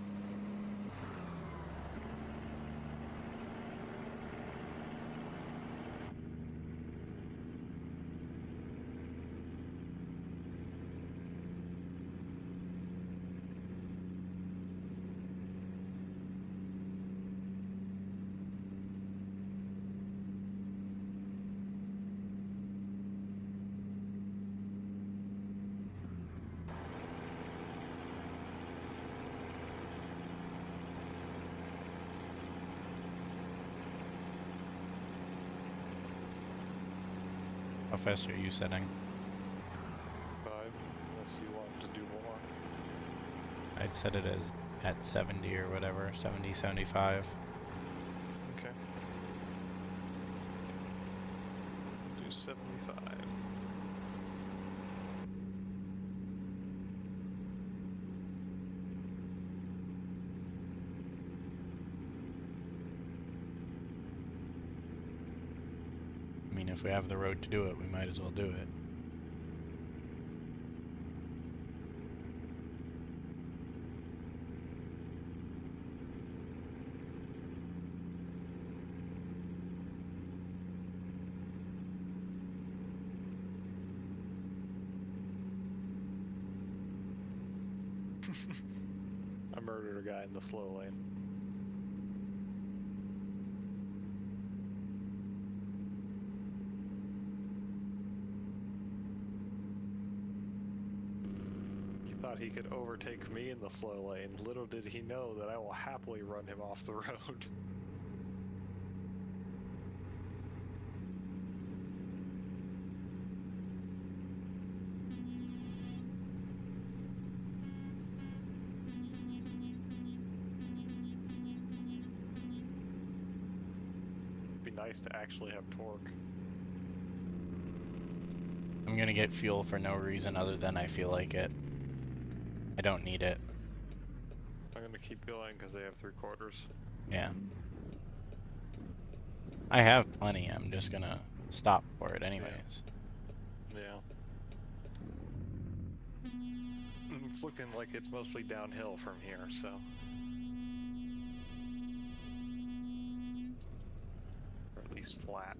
How fast are you setting? 5, unless you want to do more. I'd set it as at 70 or whatever, 70, 75. Okay. Do 75. I mean, if we have the road to do it, we might as well do it. I murdered a guy in the slow lane. He thought he could overtake me in the slow lane. Little did he know that I will happily run him off the road. Be nice to actually have torque. I'm gonna get fuel for no reason other than I feel like it. I don't need it. I'm gonna keep going because they have 3/4. Yeah. I have plenty. I'm just gonna stop for it anyways. Yeah. It's looking like it's mostly downhill from here, so. Or at least flat.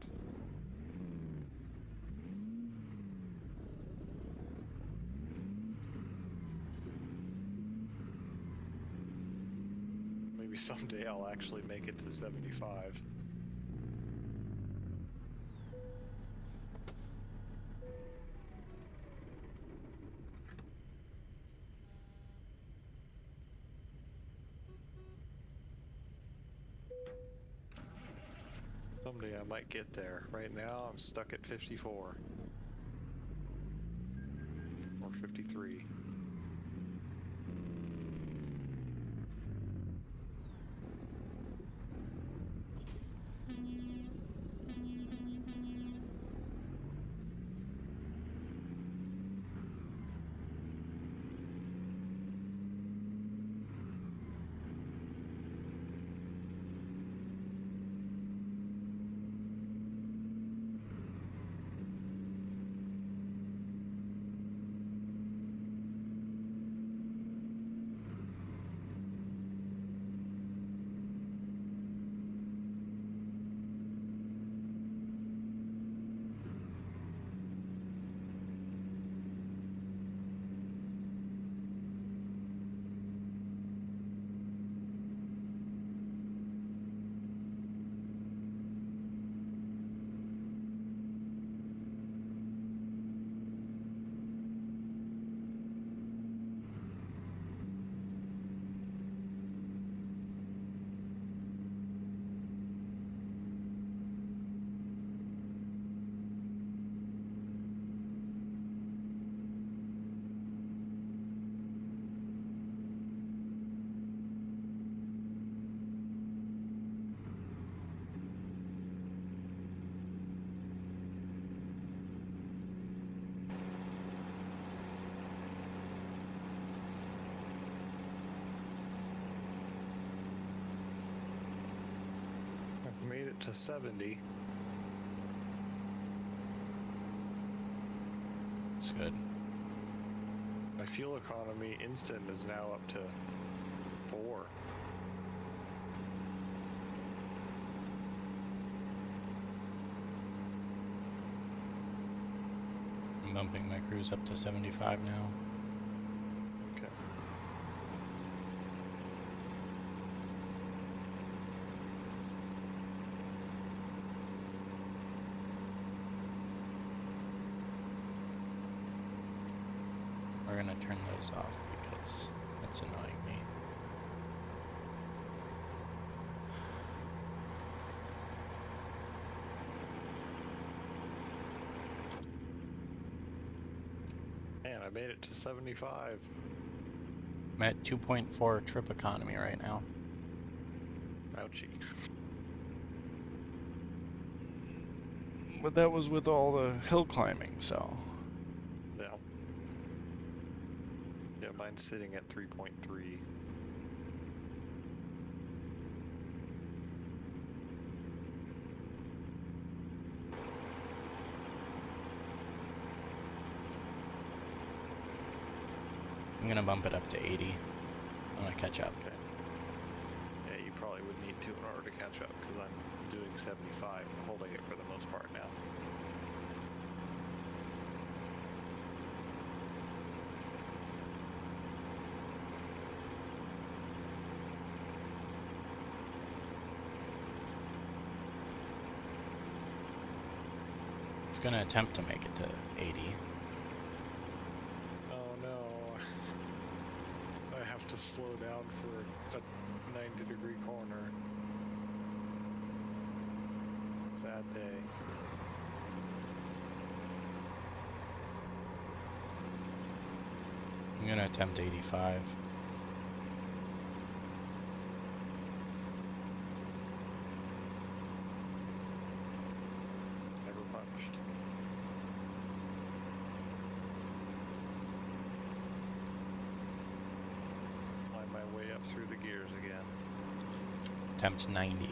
Maybe someday I'll actually make it to 75. Someday I might get there. Right now I'm stuck at 54. Or 53. I've made it to 70. That's good. My fuel economy instant is now up to 4. I'm bumping my cruise up to 75 now. Okay. We're gonna turn those off because it's annoying me. Man, I made it to 75. I'm at 2.4 trip economy right now. Ouchie. But that was with all the hill climbing, so. Yeah. Yeah, mine's sitting at 3.3. I'm gonna bump it up to 80. I'm gonna catch up. Okay. Yeah, you probably would need to in order to catch up because I'm doing 75 and holding it for the most part now. It's gonna attempt to make it to 80. Oh no. I have to slow down for a 90-degree corner. Sad day. I'm gonna attempt 85. Never punched. through the gears again. Attempt 90.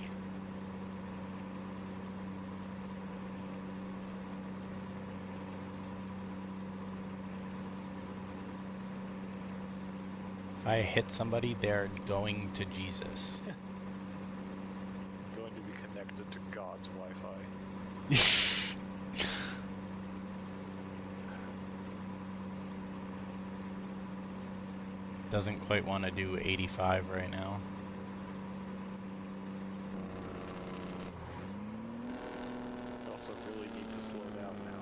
If I hit somebody, they're going to Jesus. Going to be connected to God's Wi-Fi. Doesn't quite want to do 85 right now. Also really need to slow down now.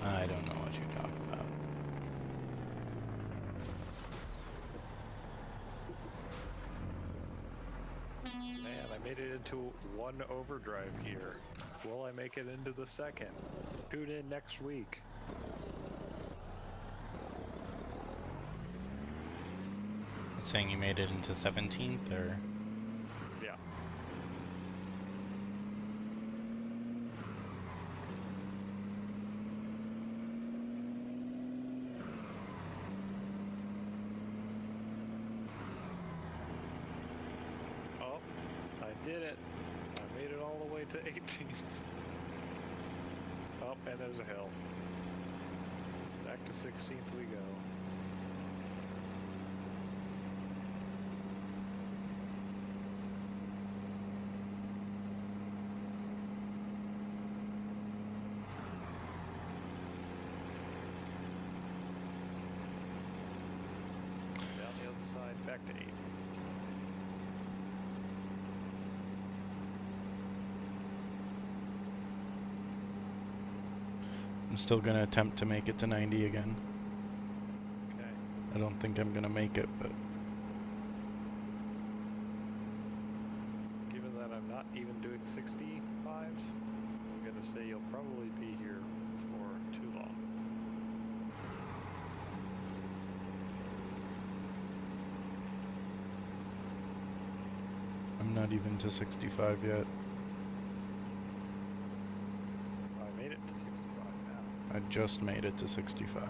I don't know what you're talking about. Man, I made it into one overdrive gear. Will I make it into the second? Tune in next week. It's saying you made it into 17th, or? Yeah. Oh, I did it. I made it all the way to 18th. Oh, and there's a hill. Back to 16th we go. Down the other side, back to 8th. I'm still gonna attempt to make it to 90 again. Okay. I don't think I'm gonna make it, but Given that I'm not even doing 65, I'm gonna say you'll probably be here for too long. I'm not even to 65 yet. I made it to 65 now. I just made it to 65.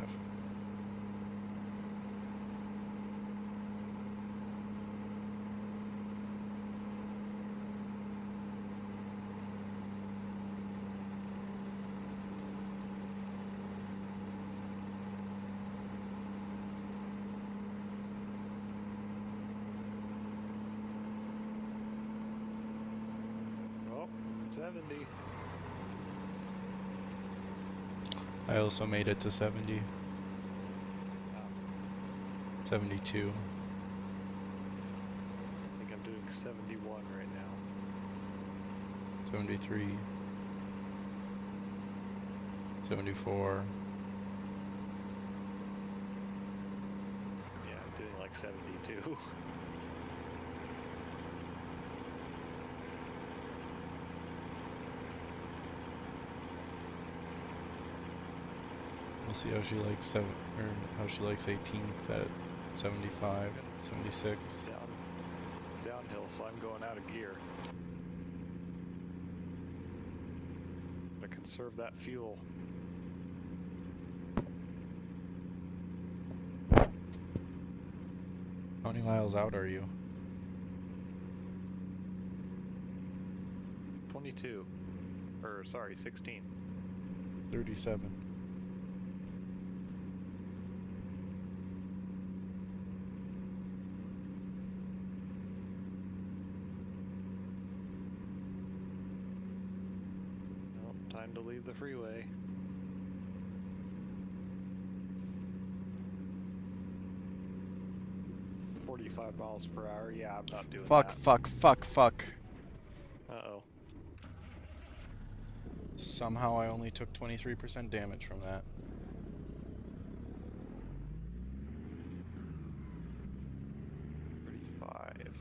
Oh, 70. I also made it to 70. Oh, 72. I think I'm doing 71 right now. 73. 74. Yeah, I'm doing like 72. We'll see how she likes how she likes 18th at 75, 76. Downhill, so I'm going out of gear. Gonna conserve that fuel. How many miles out are you? 22. Or, sorry, 16. 37. Well, time to leave the freeway. $45 miles per hour. Yeah, I'm not doing Fuck, that. fuck, fuck, fuck. Uh-oh. Somehow I only took 23% damage from that. $35.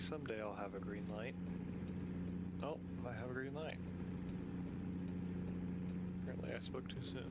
someday I'll have a green light. Oh, I have a green light. Apparently I spoke too soon.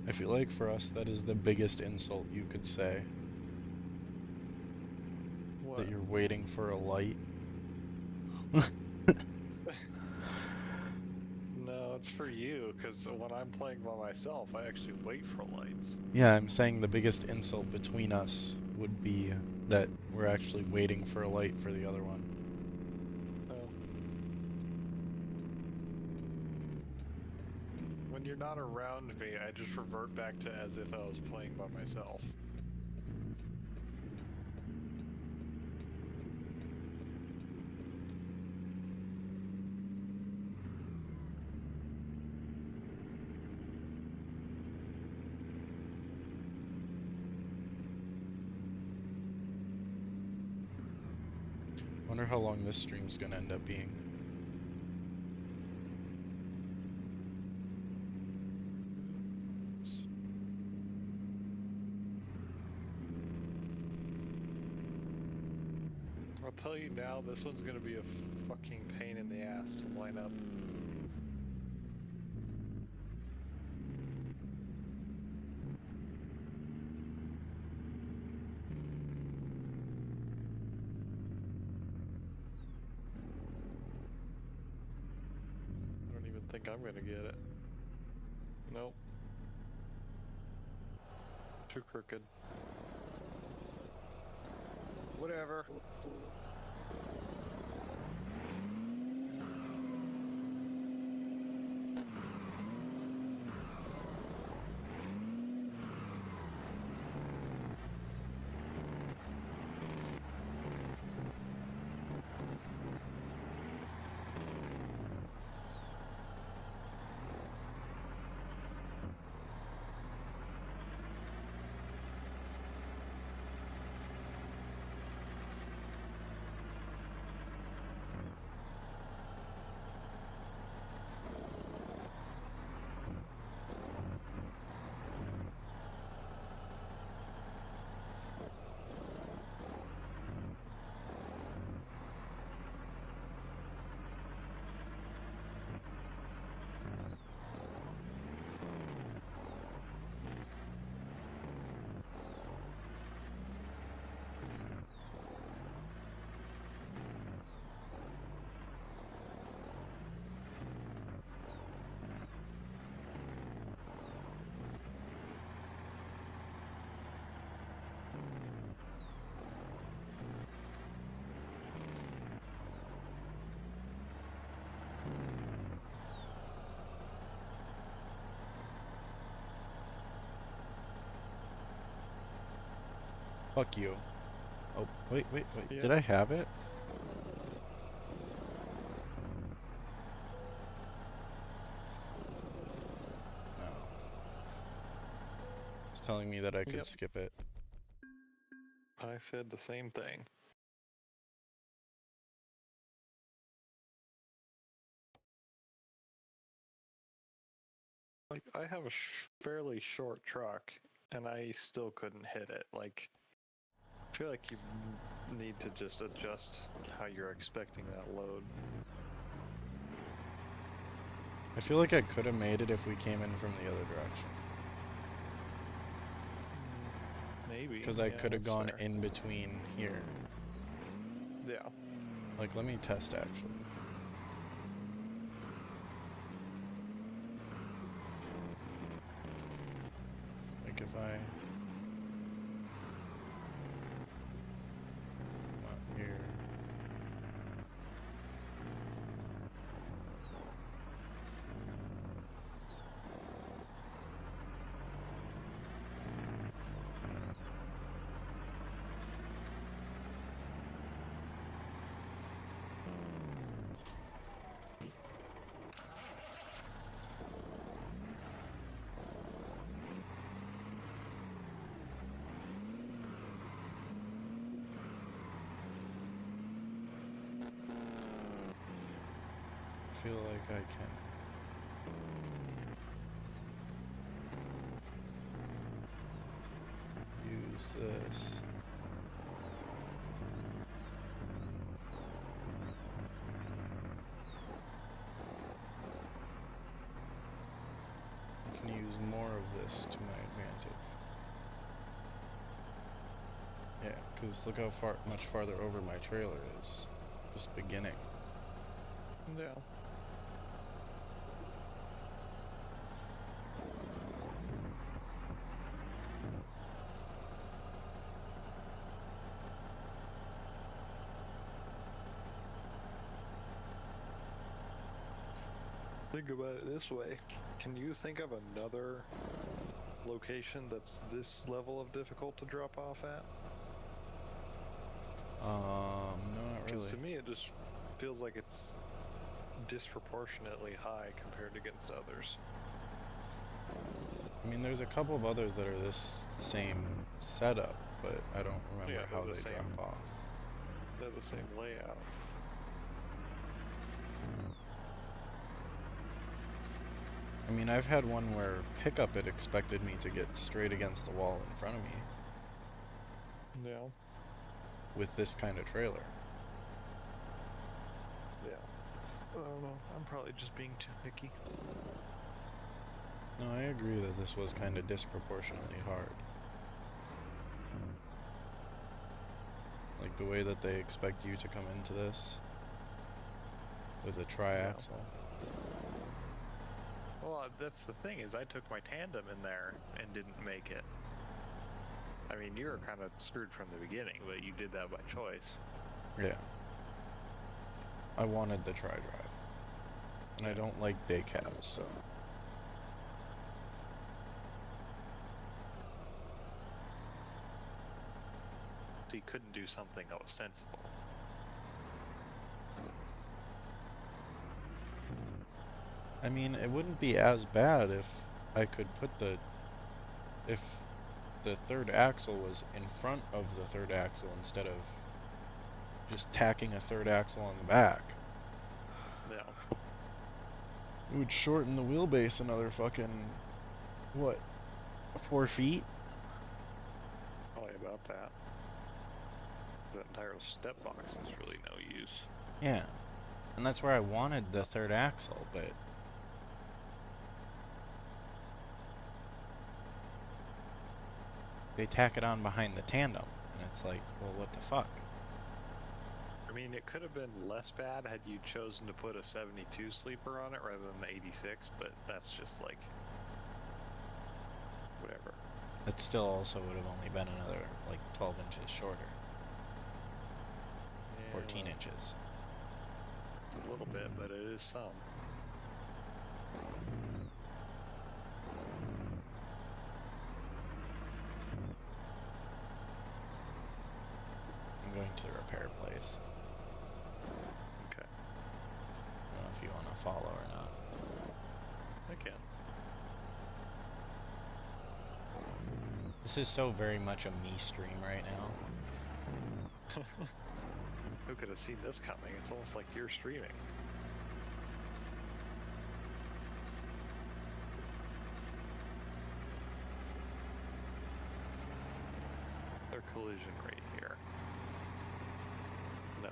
I feel like for us that is the biggest insult you could say. What? That you're waiting for a light. No, it's for you, because when I'm playing by myself, I actually wait for lights. Yeah, I'm saying the biggest insult between us would be that we're actually waiting for a light for the other one. Oh. When you're not around me, I just revert back to as if I was playing by myself. Wonder how long this stream's gonna end up being. I'll tell you now, this one's gonna be a fucking pain in the ass to line up. I don't even think I'm gonna get it. Nope. Too crooked. Whatever. Fuck you. Oh, wait. Yeah. Did I have it? No. It's telling me that I could Yep. skip it. I said the same thing. Like, I have a fairly short truck, and I still couldn't hit it. Like, I feel like you need to just adjust how you're expecting that load. I feel like I could have made it if we came in from the other direction. Maybe. Because I yeah, could have that's gone fair. in between here. Yeah. Like, let me test actually. Like, if I... Not here. feel like I can. Use this. I can use more of this to my advantage. Yeah, because look how much farther over my trailer is. Just beginning. Yeah. Think about it this way. Can you think of another location that's this level of difficult to drop off at? No, not Because really. to me, it just feels like it's disproportionately high compared against others. I mean, there's a couple of others that are this same setup, but I don't remember Yeah, how they're they the same. drop off. They're the same layout. I mean, I've had one where pickup had expected me to get straight against the wall in front of me Yeah. with this kind of trailer. Yeah. I don't know. I'm probably just being too picky. No, I agree that this was kind of disproportionately hard. Like the way that they expect you to come into this with a triaxle. Well, that's the thing, is I took my tandem in there and didn't make it. I mean, you were kind of screwed from the beginning, but you did that by choice. Yeah. I wanted the tri-drive. And I don't like day cabs, so. So you couldn't do something that was sensible. I mean, it wouldn't be as bad if I could put if the third axle was in front of the third axle instead of just tacking a third axle on the back. Yeah. It would shorten the wheelbase another fucking, what, 4 feet? Probably about that. That entire step box is really no use. Yeah. And that's where I wanted the third axle, but they tack it on behind the tandem, and it's like, well, what the fuck? I mean, it could have been less bad had you chosen to put a 72 sleeper on it rather than the 86, but that's just like, whatever. It still also would have only been another, like, 12 inches shorter. Yeah, 14 well, inches. a little bit, but it is some. I'm going to the repair place. Okay. I don't know if you want to follow or not. I can. This is so very much a me stream right now. Who could have seen this coming? It's almost like you're streaming. Their collision rate here. No.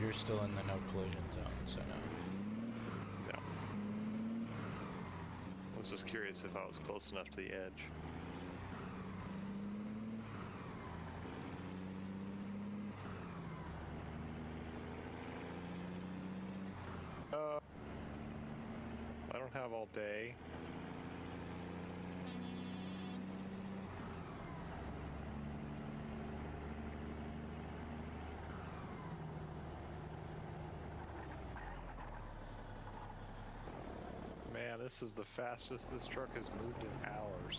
You're still in the no collision zone, so no. No. I was just curious if I was close enough to the edge. I don't have all day. Man, this is the fastest this truck has moved in hours.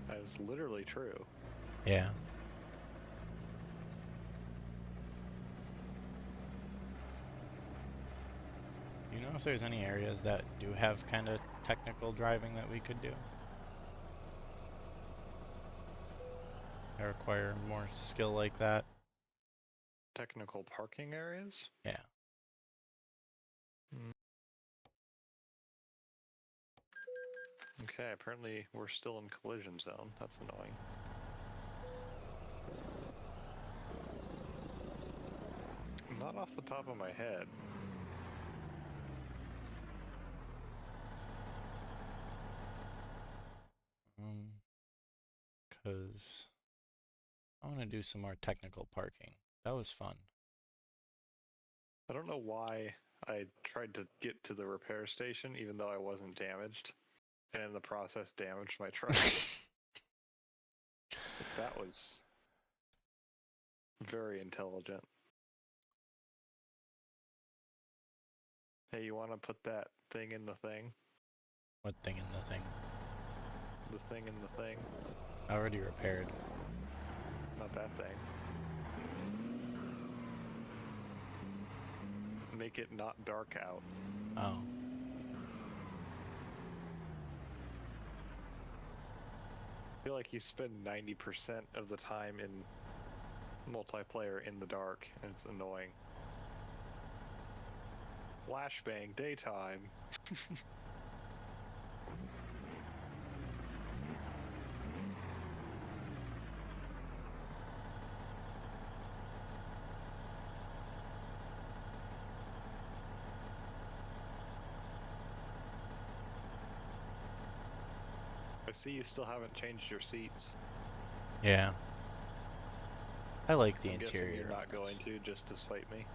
That is literally true. Yeah. You know if there's any areas that do have kind of technical driving that we could do? That require more skill like that? technical parking areas? Yeah. Okay, apparently we're still in collision zone. That's annoying. Not off the top of my head. Because I want to do some more technical parking. That was fun. I don't know why I tried to get to the repair station even though I wasn't damaged, and in the process damaged my truck. That was very intelligent. Hey, you want to put that thing in the thing? What thing in the thing? The thing in the thing? Already repaired. Not that thing. Make it not dark out. Oh. I feel like you spend 90% of the time in multiplayer in the dark, and it's annoying. Flashbang daytime. I see you still haven't changed your seats. Yeah. I like the I'm guessing interior. you're not on going this. to just to spite me.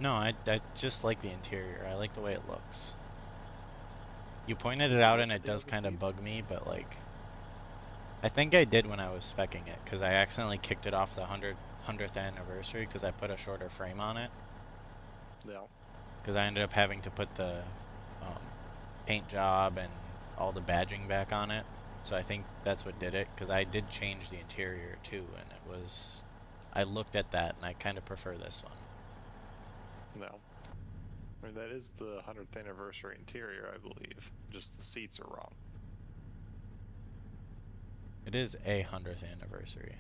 No, I just like the interior. I like the way it looks. You pointed it out and it does kind of bug me, but like, I think I did when I was speccing it, because I accidentally kicked it off the 100th anniversary because I put a shorter frame on it. Yeah. Because I ended up having to put the paint job and all the badging back on it. So I think that's what did it, because I did change the interior too, and it was... I looked at that and I kind of prefer this one. No. I mean, that is the 100th anniversary interior, I believe. Just the seats are wrong. It is a 100th anniversary.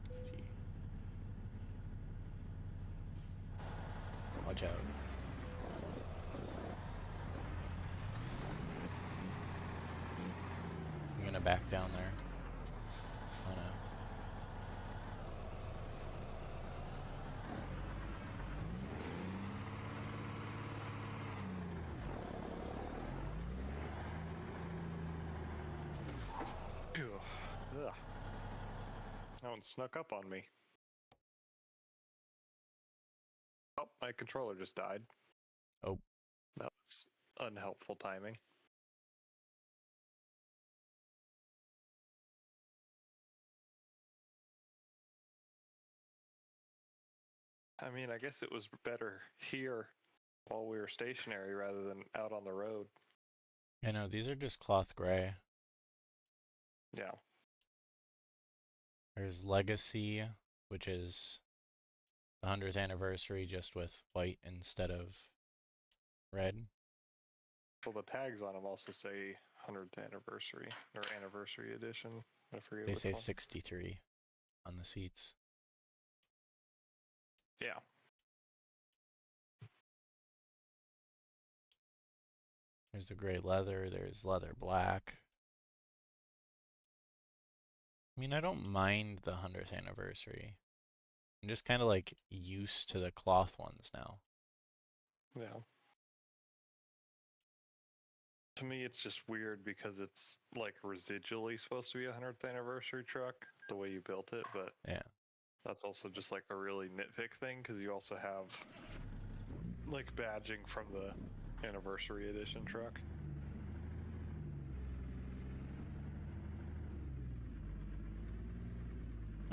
Gee. Watch out. I'm gonna back down there. Oh no. Phew. Ugh. That one snuck up on me. Oh, my controller just died. Oh. That was unhelpful timing. I mean, I guess it was better here while we were stationary rather than out on the road. I know, these are just cloth gray. Yeah. There's Legacy, which is the 100th anniversary just with white instead of red. Well, the tags on them also say 100th anniversary or anniversary edition. I forget They which say one. 63 on the seats. Yeah. There's the gray leather, there's leather black. I mean, I don't mind the 100th anniversary. I'm just kind of like used to the cloth ones now. Yeah. To me, it's just weird because it's like residually supposed to be a 100th anniversary truck, the way you built it, but Yeah. that's also just like a really nitpick thing because you also have like badging from the anniversary edition truck.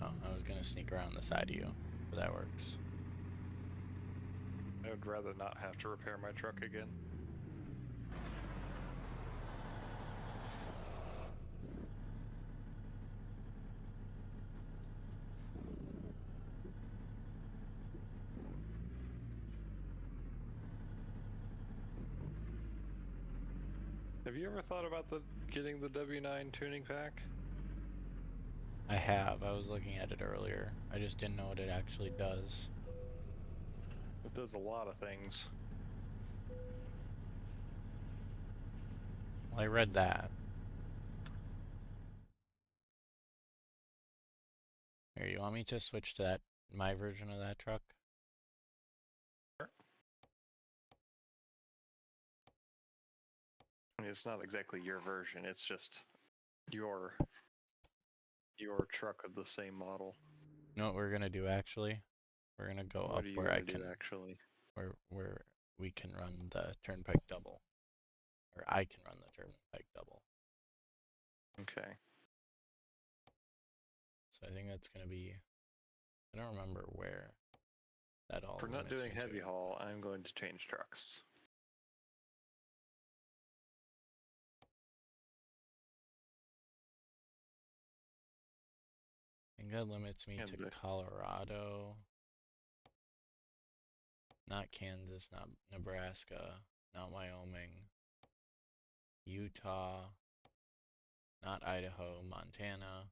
Oh, I was gonna sneak around the side of you, but that works. I would rather not have to repair my truck again. Have you ever thought about getting the W9 tuning pack? I have. I was looking at it earlier. I just didn't know what it actually does. It does a lot of things. Well, I read that. Here, you want me to switch to that, my version of that truck? I mean, it's not exactly your version. It's just your truck of the same model. You know what we're gonna do actually? We're gonna go What up are you where I gonna do can, actually? where we can run the turnpike double, or I can run the turnpike double. Okay. So I think that's gonna be. I don't remember where that all For not limits doing me heavy to. haul, I'm going to change trucks. I think that limits me And to the Colorado, not Kansas, not Nebraska, not Wyoming, Utah, not Idaho, Montana,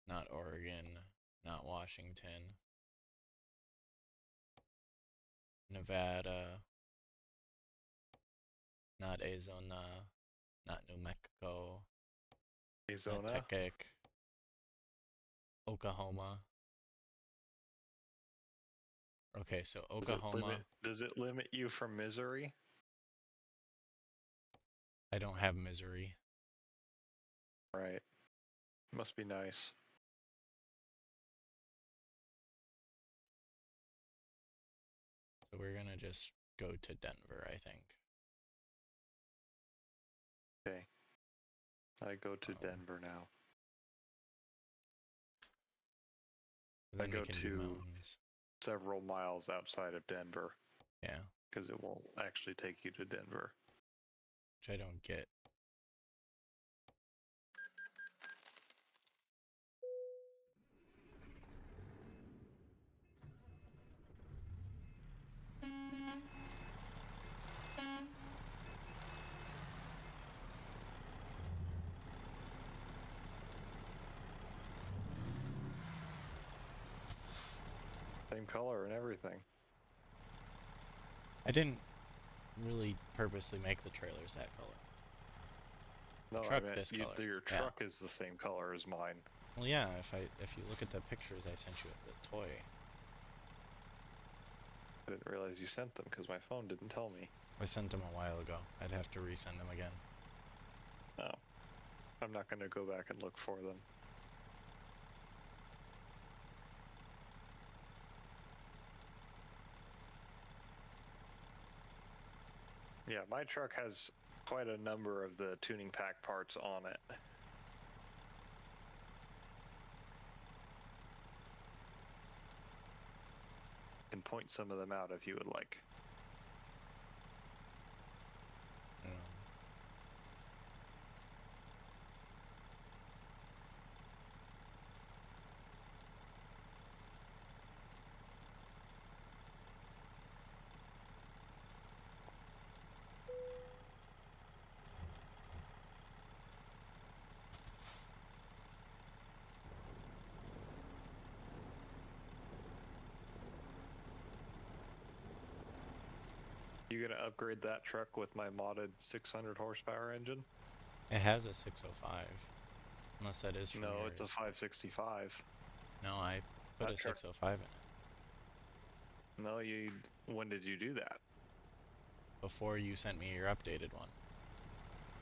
not Oregon, not Washington, Nevada, not Arizona, not New Mexico, not Arizona. Texas, Oklahoma. Okay, so Oklahoma, Does it limit you from Missouri? I don't have Missouri. Right. Must be nice. So we're gonna just go to Denver, I think. Okay. I go to Um, Denver now. I Then we go can do to mountains. several miles outside of Denver Yeah, because it won't actually take you to Denver. which I don't get. Same color and everything. I didn't really purposely make the trailers that color. No, Truck I meant this color. your Yeah. truck is the same color as mine. Well, yeah. If you look at the pictures I sent you of the toy, I didn't realize you sent them because my phone didn't tell me. I sent them a while ago. I'd have to resend them again. No. I'm not going to go back and look for them. Yeah, my truck has quite a number of the tuning pack parts on it. Can point some of them out if you would like. Um, You gonna upgrade that truck with my modded 600 horsepower engine? It has a 605, unless that is from No, yours. it's a 565. No, I put That a truck. 605 in it No, you. When did you do that? before you sent me your updated one.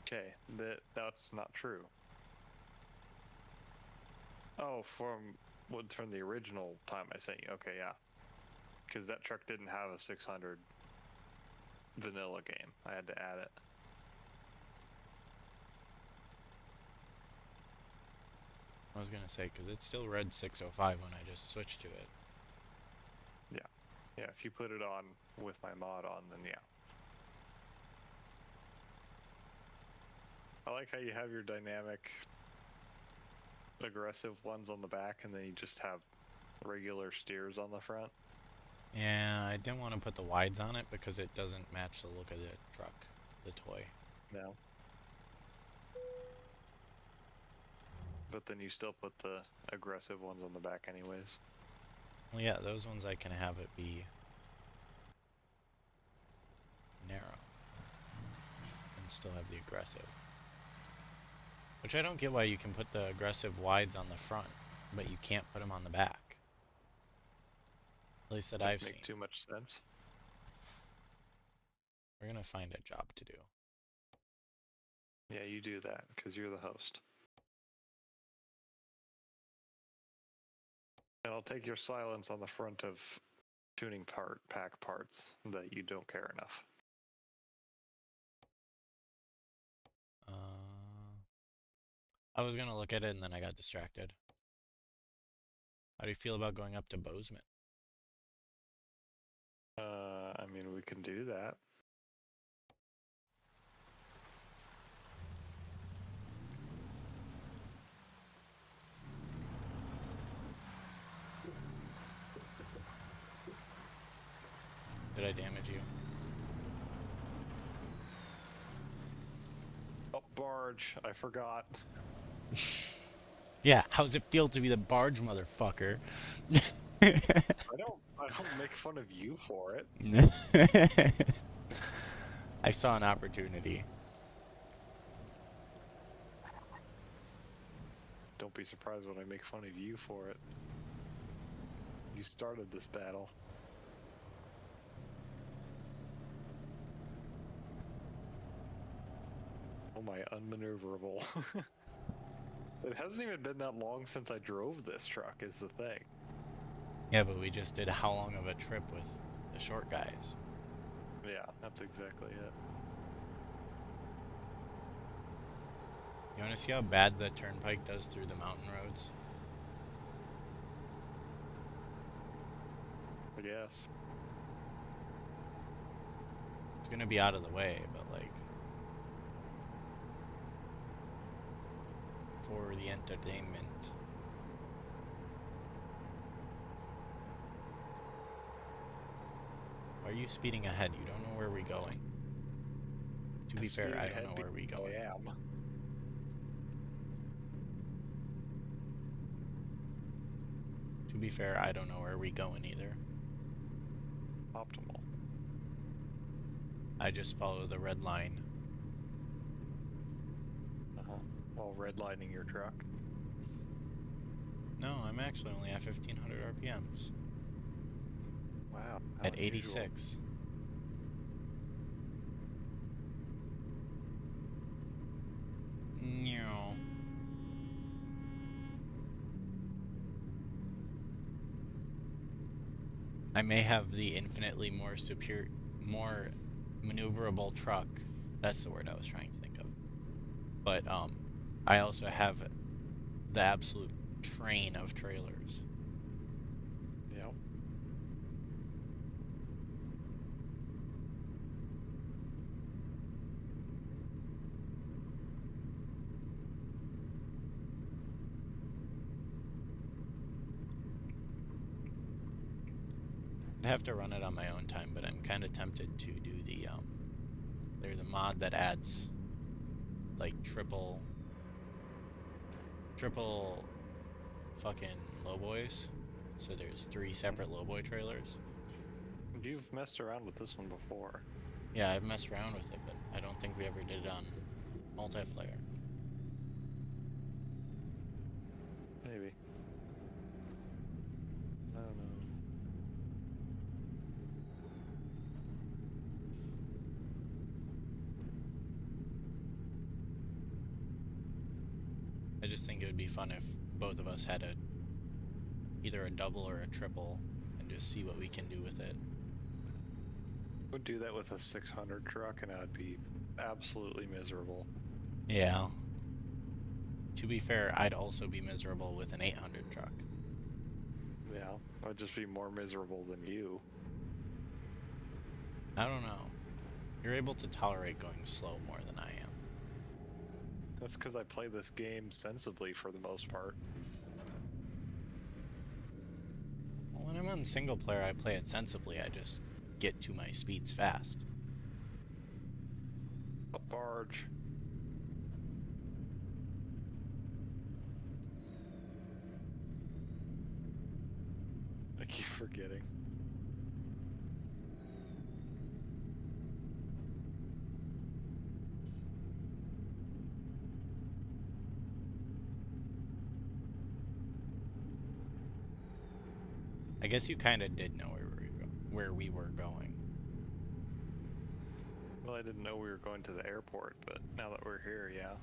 Okay, that's not true. Oh, from the original time I sent you. Okay, yeah. Because that truck didn't have a 600 vanilla game. I had to add it. I was gonna say because it still read 605 when I just switched to it. Yeah, if you put it on with my mod on, then yeah. I like how you have your dynamic aggressive ones on the back and then you just have regular steers on the front. Yeah, I didn't want to put the wides on it because it doesn't match the look of the truck, the toy. No. But then you still put the aggressive ones on the back anyways. Well, yeah, those ones I can have it be narrow and still have the aggressive. Which I don't get why you can put the aggressive wides on the front, but you can't put them on the back. At least that I've seen. Make too much sense. We're gonna find a job to do. Yeah, you do that because you're the host. And I'll take your silence on the front of tuning pack parts that you don't care enough. I was gonna look at it and then I got distracted. How do you feel about going up to Bozeman? I mean, we can do that. Did I damage you? Oh, barge! I forgot. Yeah, how's it feel to be the barge motherfucker? I don't make fun of you for it. I saw an opportunity. Don't be surprised when I make fun of you for it. You started this battle. Oh my, unmaneuverable. It hasn't even been that long since I drove this truck, is the thing. Yeah, but we just did how long of a trip with the short guys? Yeah, that's exactly it. You want to see how bad the turnpike does through the mountain roads? I guess. It's gonna be out of the way, but like for the entertainment. Why are you speeding ahead? You don't know where we're going. To be fair, I don't know where we're going. I am. To be fair, I don't know where we're going either. Optimal. I just follow the red line. While redlining your truck. No, I'm actually only at 1500 RPMs. Wow. At 86. No. I may have the infinitely more maneuverable truck. That's the word I was trying to think of. But I also have the absolute train of trailers. Yep. I'd have to run it on my own time, but I'm kind of tempted to do the there's a mod that adds like triple fucking lowboys. So there's 3 separate lowboy trailers. You've messed around with this one before. Yeah, I've messed around with it, but I don't think we ever did it on multiplayer. Maybe. I don't know. I just think it would be fun if both of us had either a double or a triple and just see what we can do with it. Would do that with a 600 truck and I'd be absolutely miserable. Yeah. To be fair, I'd also be miserable with an 800 truck. Yeah, I'd just be more miserable than you. I don't know. You're able to tolerate going slow more than I am. That's because I play this game sensibly for the most part. Well, when I'm on single player, I play it sensibly. I just get to my speeds fast. A barge. keep forgetting. I guess you kind of did know where we were going. Well, I didn't know we were going to the airport, but now that we're here, yeah.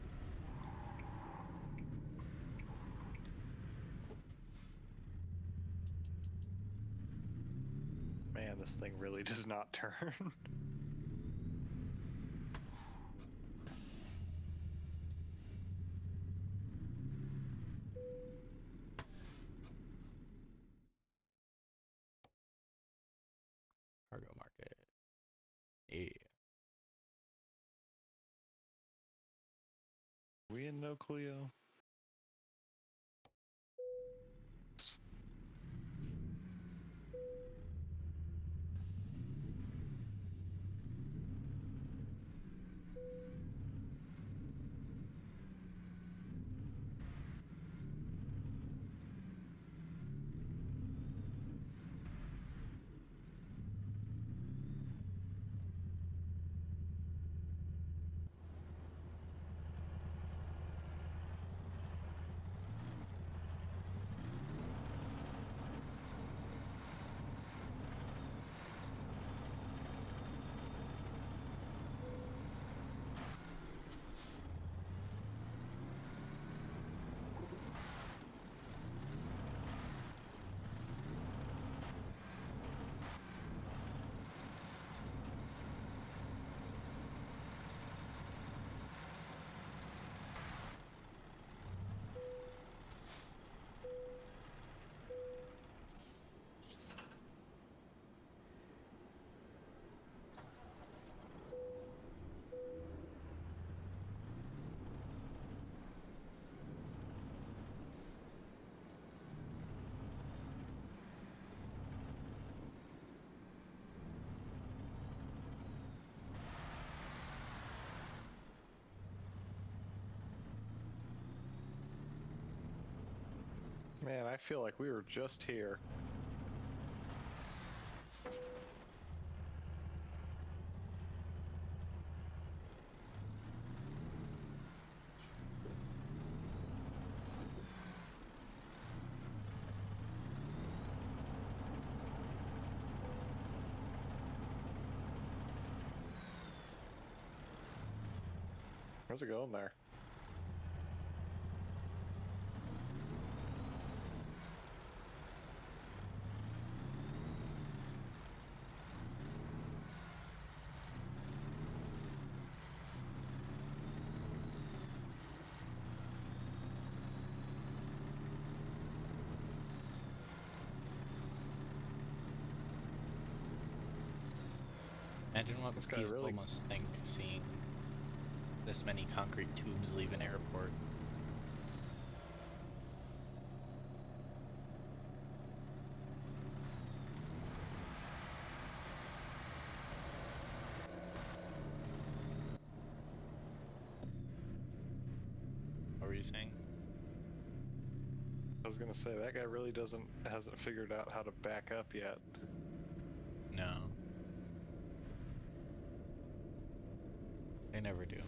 Man, this thing really does not turn. Cargo market. Yeah. We in No Cleo? Man, I feel like we were just here. How's it going there? Imagine what This guy people really- must think seeing this many concrete tubes leave an airport. What were you saying? I was gonna say, that guy really hasn't figured out how to back up yet. No. They never do.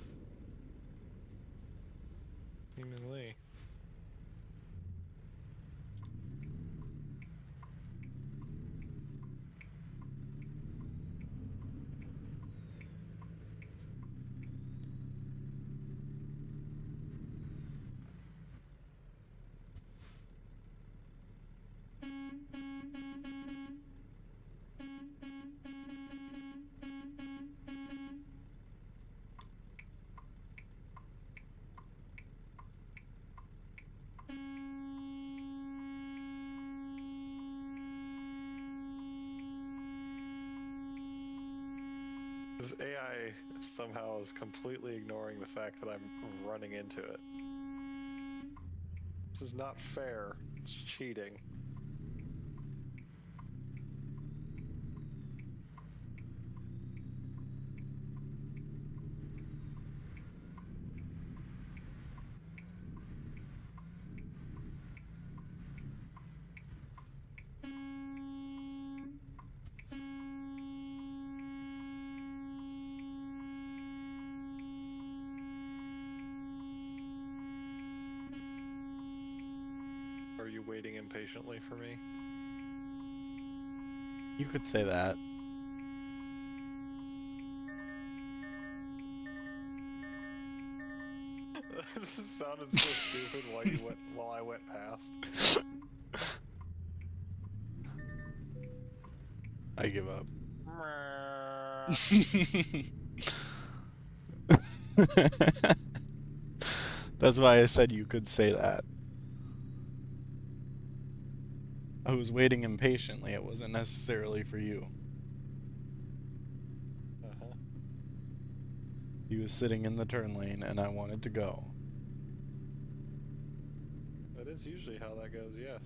Seemingly. This AI somehow is completely ignoring the fact that I'm running into it. This is not fair. It's cheating. you waiting impatiently for me? You could say that. This sounded so stupid while I went past. I give up. That's why I said you could say that. I was waiting impatiently. It wasn't necessarily for you. Uh-huh. He was sitting in the turn lane and I wanted to go. That is usually how that goes, yes.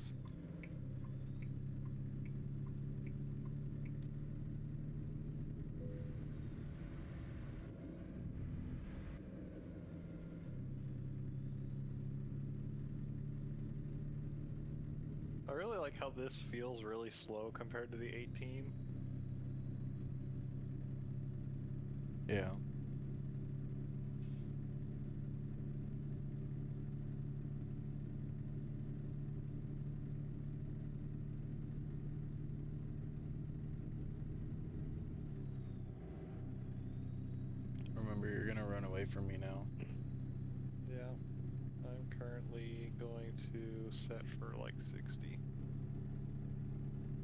I really like how this feels really slow compared to the 18. Yeah. Remember, you're gonna run away from me now. Yeah. I'm currently going to set for like 60.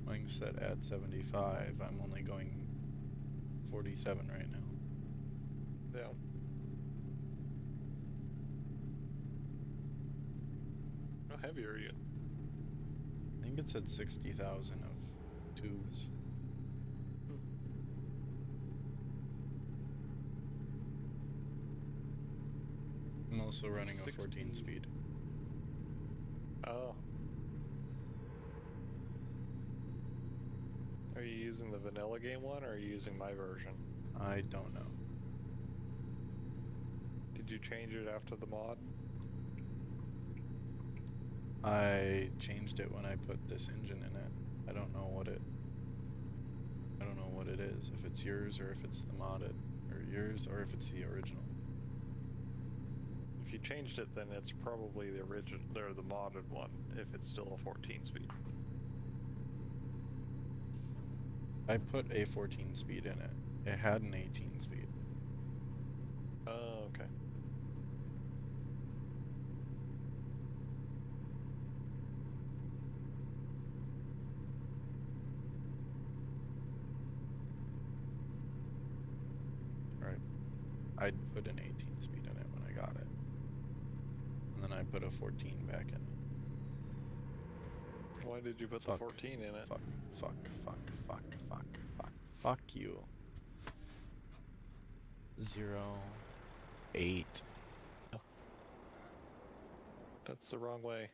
Going set at 75. I'm only going 47 right now. Yeah. How heavy are you? I think it's at 60,000 of tubes. I'm also running a 14 speed. Oh. Are you using the vanilla game one, or are you using my version? I don't know. Did you change it after the mod? I changed it when I put this engine in it. I don't know what it is. If it's yours or if it's the modded, or yours or if it's the original. If you changed it, then it's probably the original or the modded one. If it's still a 14 speed. I put a 14 speed in it. It had an 18 speed. Oh, okay. Right. I'd put an 18 speed in it when I got it. And then I put a 14 back in it. Why did you put the 14 in it? Fuck you. 0, 8. That's the wrong way.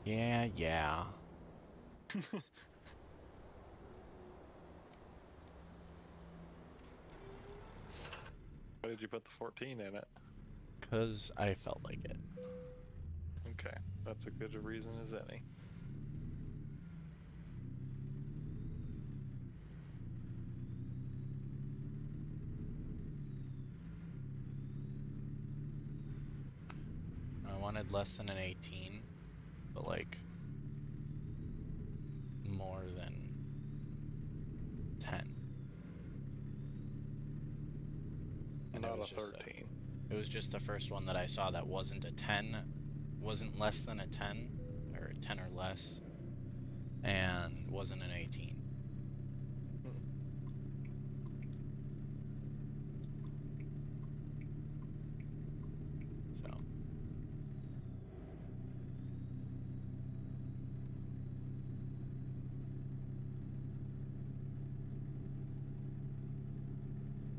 Yeah. Why did you put the 14 in it? 'Cause I felt like it. Okay, that's a good a reason as any. I wanted less than an 18, but like more than 10. And Not it was a just 13. it was just the first one that I saw that wasn't a 10, wasn't less than a 10, or 10 or less, and wasn't an 18. So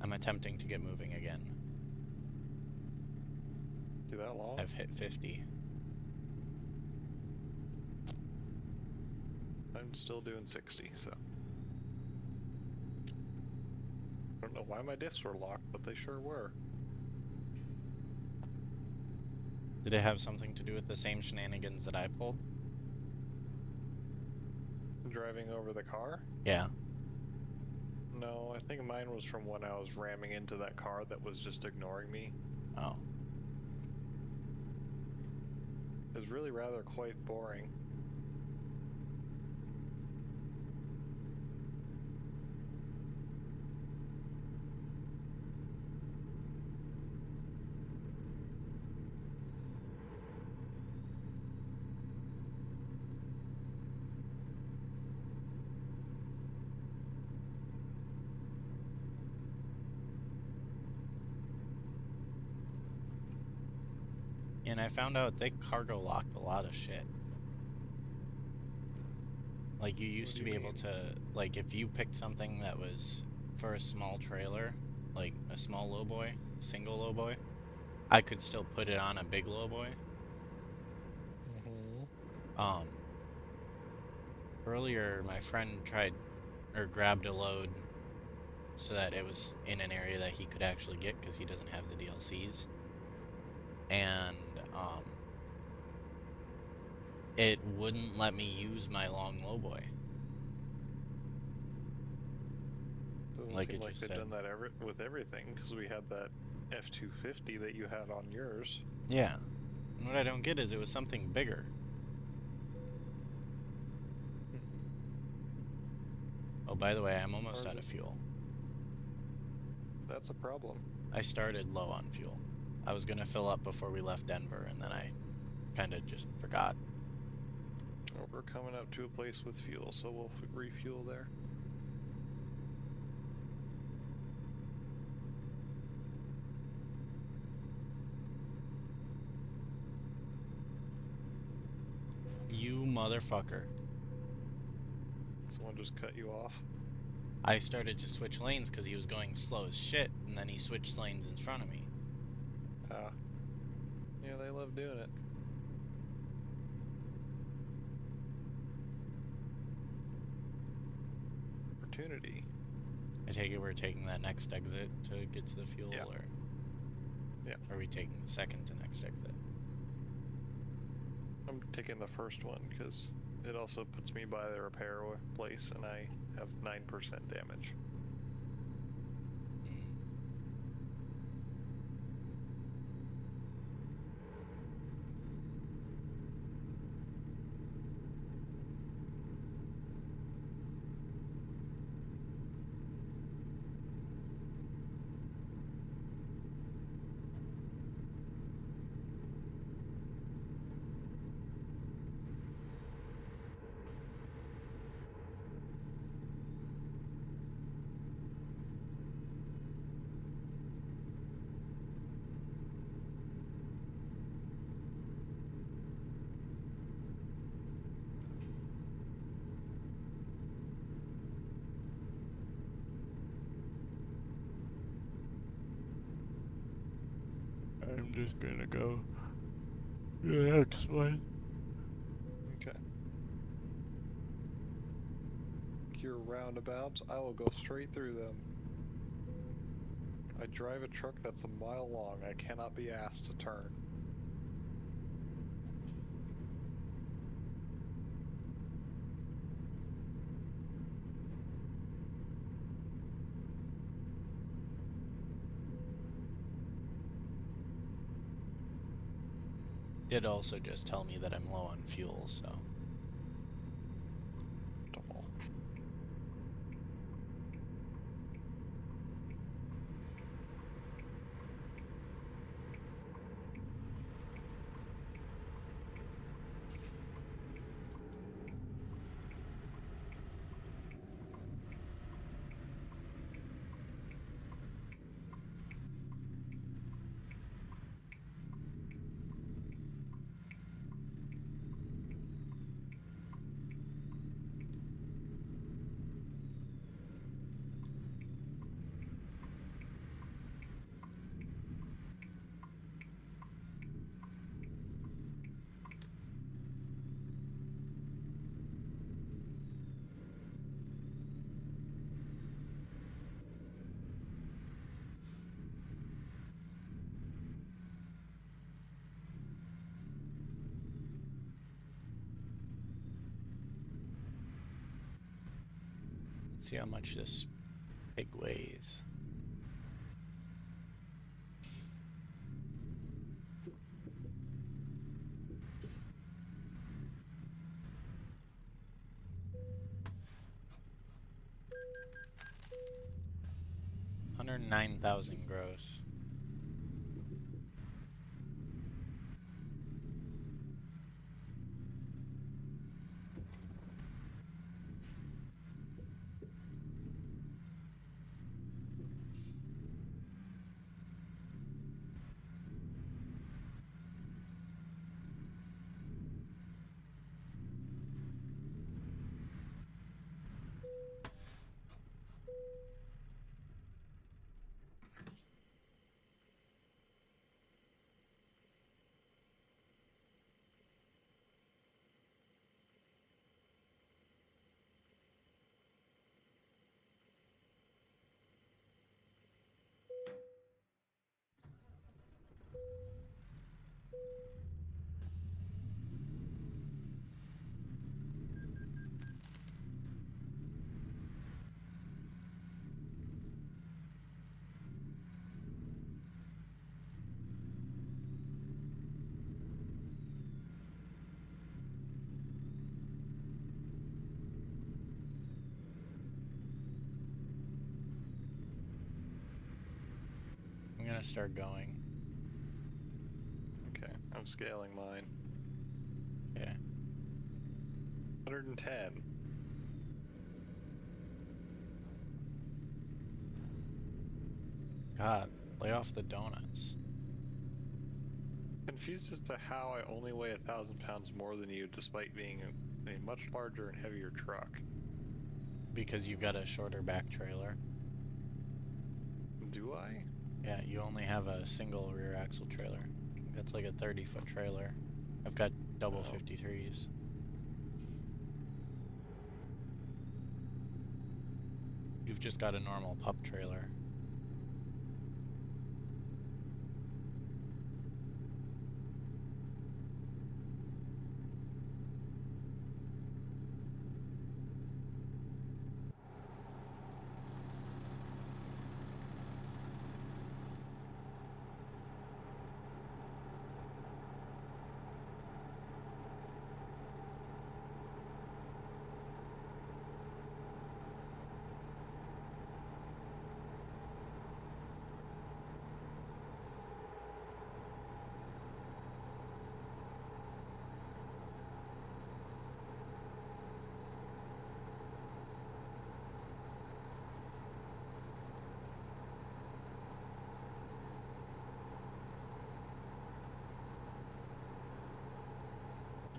I'm attempting to get moving again. You that long? I've hit 50. I'm still doing 60, so. I don't know why my diffs were locked, but they sure were. Did it have something to do with the same shenanigans that I pulled? Driving over the car? Yeah. No, I think mine was from when I was ramming into that car that was just ignoring me. Oh. is really rather quite boring. And I found out they cargo locked a lot of shit. Like, you used to be able to, like, if you picked something that was for a small trailer, like a small lowboy, single lowboy, I could still put it on a big lowboy. Earlier, my friend tried, or grabbed a load so that it was in an area that he could actually get because he doesn't have the DLCs. And, it wouldn't let me use my long lowboy. Doesn't Like seem it like just they've said. done that with everything, because we had that F-250 that you had on yours. Yeah. And what I don't get is it was something bigger. Oh, by the way, I'm almost out of fuel. That's a problem. I started low on fuel. I was gonna fill up before we left Denver, and then I kind of just forgot. Well, we're coming up to a place with fuel, so we'll refuel there. You motherfucker. Someone just cut you off? I started to switch lanes because he was going slow as shit, and then he switched lanes in front of me. Ah. Yeah, they love doing it. Opportunity. I take it we're taking that next exit to get to the fuel, Yeah. or Yeah. are we taking the second to next exit? I'm taking the first one because it also puts me by the repair place, and I have 9% damage. I'm just gonna go to the next one. Okay. Your roundabouts, I will go straight through them. I drive a truck that's a mile long. I cannot be asked to turn. Did also just tell me that I'm low on fuel, so. Double. Let's see how much this pig weighs. 109,000 gross. I'm gonna start going. Okay, I'm scaling mine. Okay. 110. God, lay off the donuts. Confused as to how I only weigh 1,000 pounds more than you despite being a much larger and heavier truck. Because you've got a shorter back trailer. Do I? Yeah, you only have a single rear axle trailer. That's like a 30-foot trailer. I've got double 53s. You've just got a normal pup trailer.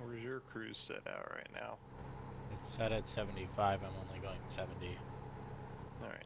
Where's your cruise set out right now? It's set at 75, I'm only going 70. Alright.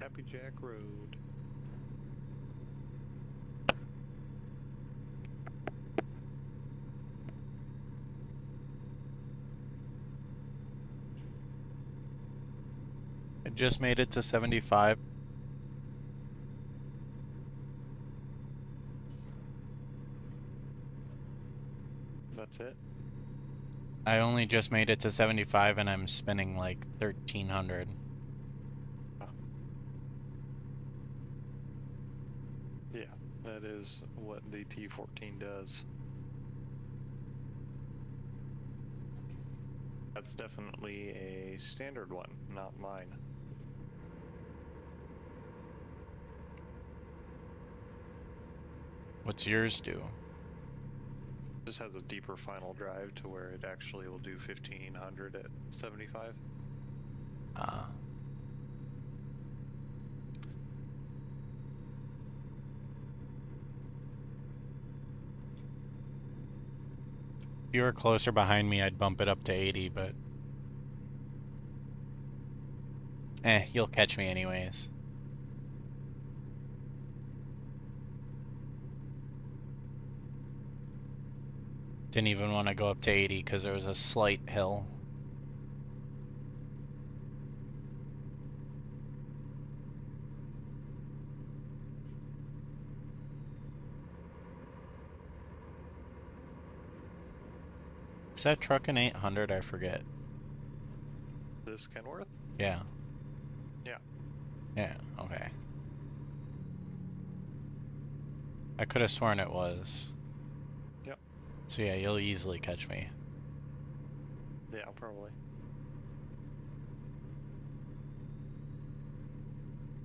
Happy Jack Road. I just made it to 75. That's it? I only just made it to 75 and I'm spinning like 1,300. Yeah, that is what the T14 does. That's definitely a standard one, not mine. What's yours do? This has a deeper final drive to where it actually will do 1,500 at 75. If you were closer behind me, I'd bump it up to 80, but You'll catch me anyways. Didn't even want to go up to 80 because there was a slight hill. Is that truck an 800? I forget. This Kenworth? Yeah. Yeah. Yeah, okay. I could have sworn it was. Yep. So yeah, you'll easily catch me. Yeah, probably.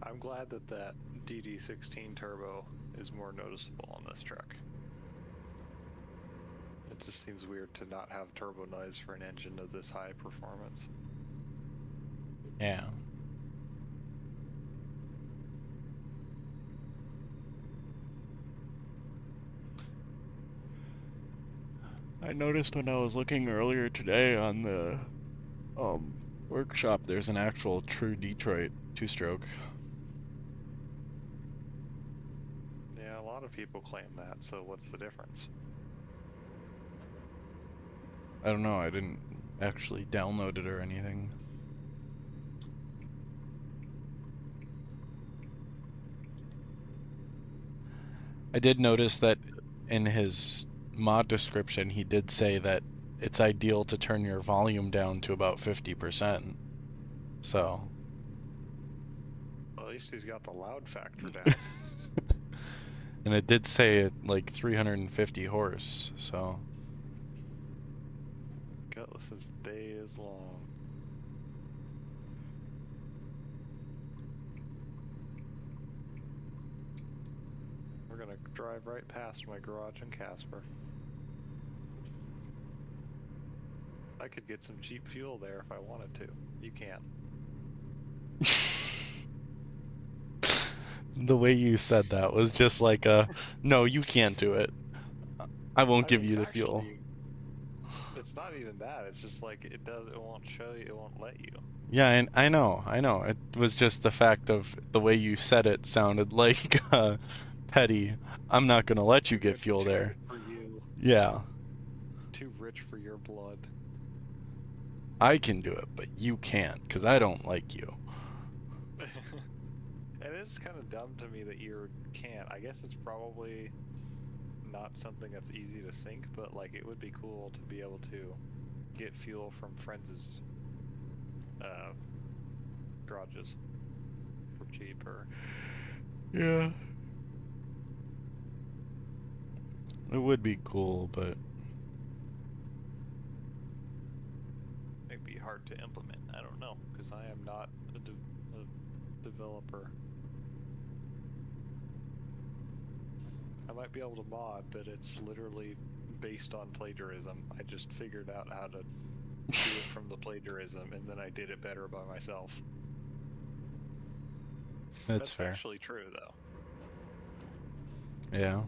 I'm glad that that DD16 turbo is more noticeable on this truck. It just seems weird to not have turbo noise for an engine of this high performance. Yeah. I noticed when I was looking earlier today on the workshop, there's an actual true Detroit two-stroke. Yeah, a lot of people claim that, so what's the difference? I don't know, I didn't actually download it or anything. I did notice that in his mod description, he did say that it's ideal to turn your volume down to about 50%. So. Well, at least he's got the loud factor down. And it did say it like 350 horse, so. Cutlass's day is long. We're gonna drive right past my garage in Casper. I could get some cheap fuel there if I wanted to. You can't. The way you said that was just like no, you can't do it. I won't give you the fuel. It's not even that. It's just like it won't show you, it won't let you. Yeah, and I know. It was just the fact of the way you said it sounded like petty. I'm not gonna let you get fuel there. For you. Yeah. Too rich for your blood. I can do it, but you can't, because I don't like you. And it's kind of dumb to me that you can't. I guess it's probably not something that's easy to sync, but like it would be cool to be able to get fuel from friends' garages for cheaper. Yeah. It would be cool, but it'd be hard to implement. I don't know, because I am not a developer. I might be able to mod, but it's literally based on plagiarism. I just figured out how to do it from the plagiarism, and then I did it better by myself. That's fair. Actually true, though. Yeah.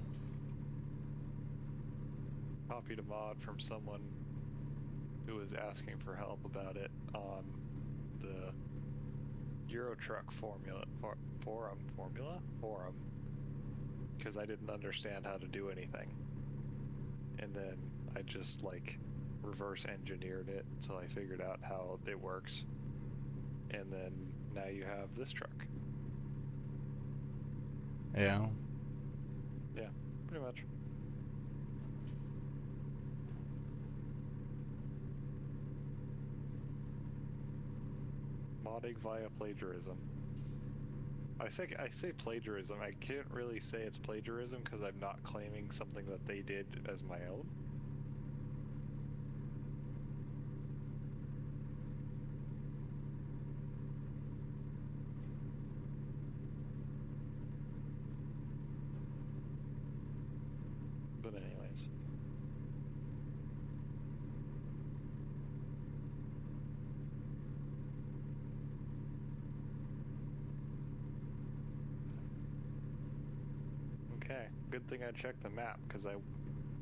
Copied a mod from someone who was asking for help about it on the Eurotruck forum, because I didn't understand how to do anything, and then I just like reverse engineered it, so I figured out how it works, and then now you have this truck. Yeah. Yeah, pretty much. Modding via plagiarism. I think I say plagiarism. I can't really say it's plagiarism because I'm not claiming something that they did as my own. But anyways. Okay, good thing I checked the map, because I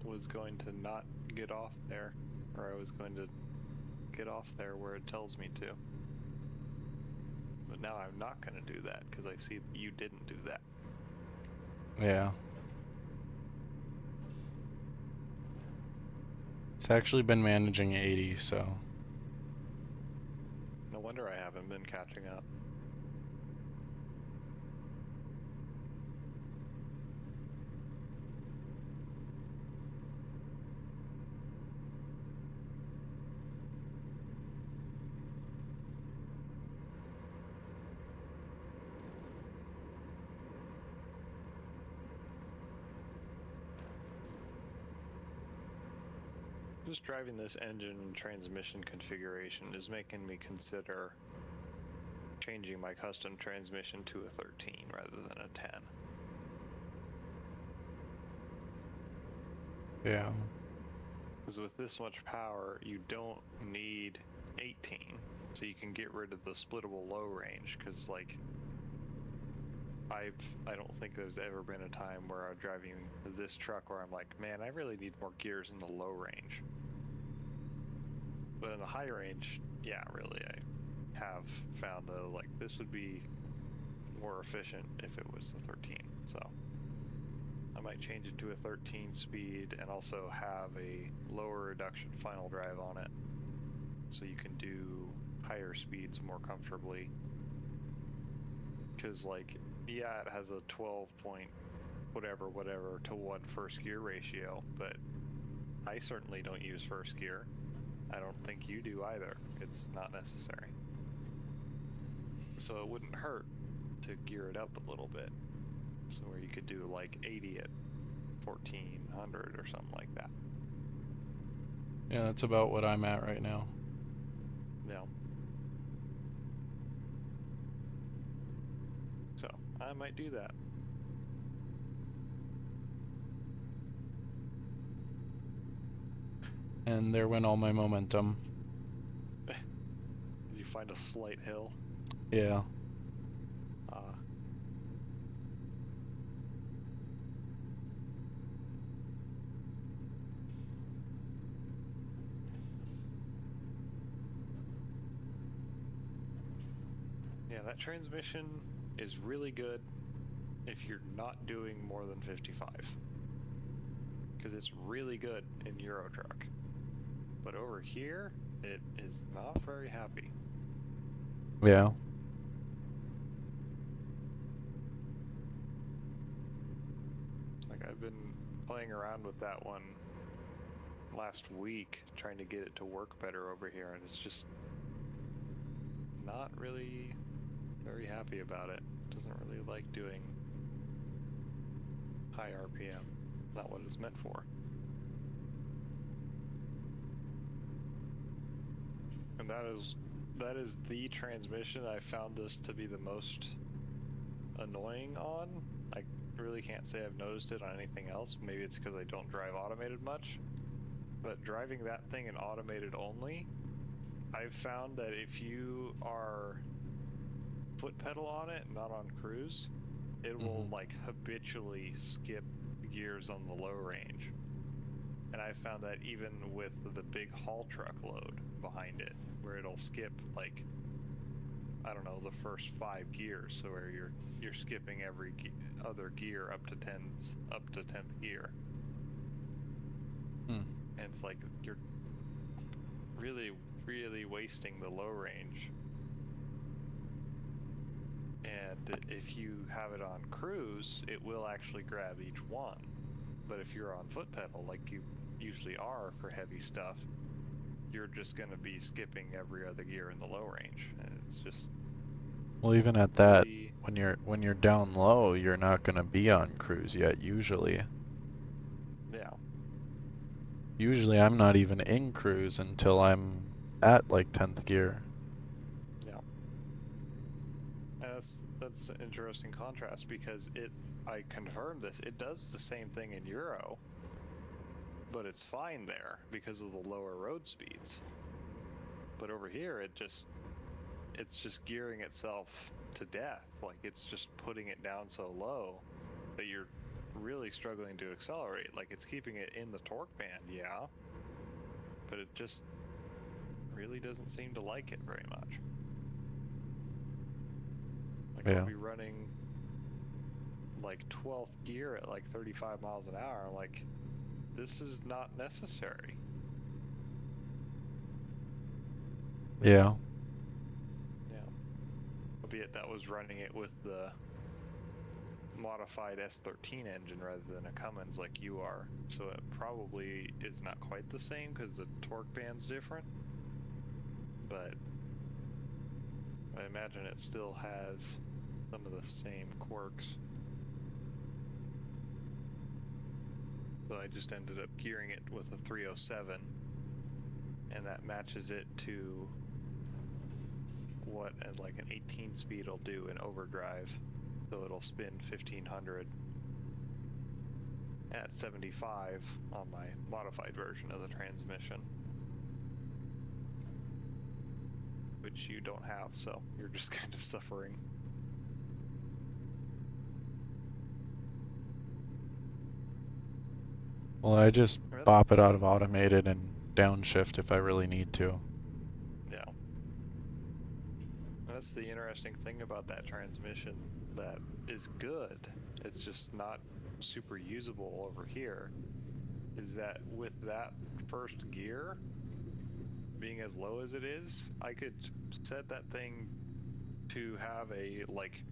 was going to not get off there, or I was going to get off there where it tells me to. But now I'm not going to do that because I see that you didn't do that. Yeah. It's actually been managing 80, so. No wonder I haven't been catching up. Just driving this engine and transmission configuration is making me consider changing my custom transmission to a 13 rather than a 10. Yeah. Because with this much power, you don't need 18, so you can get rid of the splittable low range. Because like, I don't think there's ever been a time where I'm driving this truck where I'm like, man, I really need more gears in the low range. But in the high range, yeah, really, I have found that like this would be more efficient if it was the 13. So I might change it to a 13 speed and also have a lower reduction final drive on it, so you can do higher speeds more comfortably. Because like, yeah, it has a 12 point whatever to 1 first gear ratio, but I certainly don't use first gear. I don't think you do either. It's not necessary. So it wouldn't hurt to gear it up a little bit. So where you could do like 80 at 1400 or something like that. Yeah, that's about what I'm at right now. Yeah. So I might do that. And there went all my momentum. Did you find a slight hill? Yeah. Yeah, that transmission is really good if you're not doing more than 55. Because it's really good in Euro Truck. But over here, it is not very happy. Yeah. Like, I've been playing around with that one last week, trying to get it to work better over here, and it's just not really very happy about it. Doesn't really like doing high RPM. Not what it's meant for. And that is the transmission I found this to be the most annoying on. I really can't say I've noticed it on anything else. Maybe it's because I don't drive automated much. But driving that thing in automated only, I've found that if you are foot pedal on it, not on cruise, it will like habitually skip gears on the low range. And I found that even with the big haul truck load behind it, where it'll skip like, I don't know, the first 5 gears, so where you're skipping every other gear up to 10th gear. And it's like you're really wasting the low range. And if you have it on cruise, it will actually grab each one. But if you're on foot pedal, like you usually are for heavy stuff, you're just going to be skipping every other gear in the low range. And it's just... Well, even at that, when you're down low, you're not going to be on cruise yet, usually. Yeah. Usually I'm not even in cruise until I'm at like 10th gear. Yeah. And that's an interesting contrast, because I confirmed this, it does the same thing in Euro, but it's fine there because of the lower road speeds. But over here, it's just gearing itself to death. Like, it's just putting it down so low that you're really struggling to accelerate. Like, it's keeping it in the torque band, yeah, but it just really doesn't seem to like it very much. Yeah. I'll be running like 12th gear at like 35 miles an hour. I'm like, this is not necessary. Yeah. Yeah. Albeit that was running it with the modified S13 engine rather than a Cummins like you are. So it probably is not quite the same because the torque band's different. But I imagine it still has some of the same quirks. So I just ended up gearing it with a 307, and that matches it to what like an 18 speed will do in overdrive. So it'll spin 1500 at 75 on my modified version of the transmission, which you don't have, so you're just kind of suffering. Well, I just bop it out of automated and downshift if I really need to. Yeah. That's the interesting thing about that transmission that is good. It's just not super usable over here. Is that with that first gear being as low as it is, I could set that thing to have a like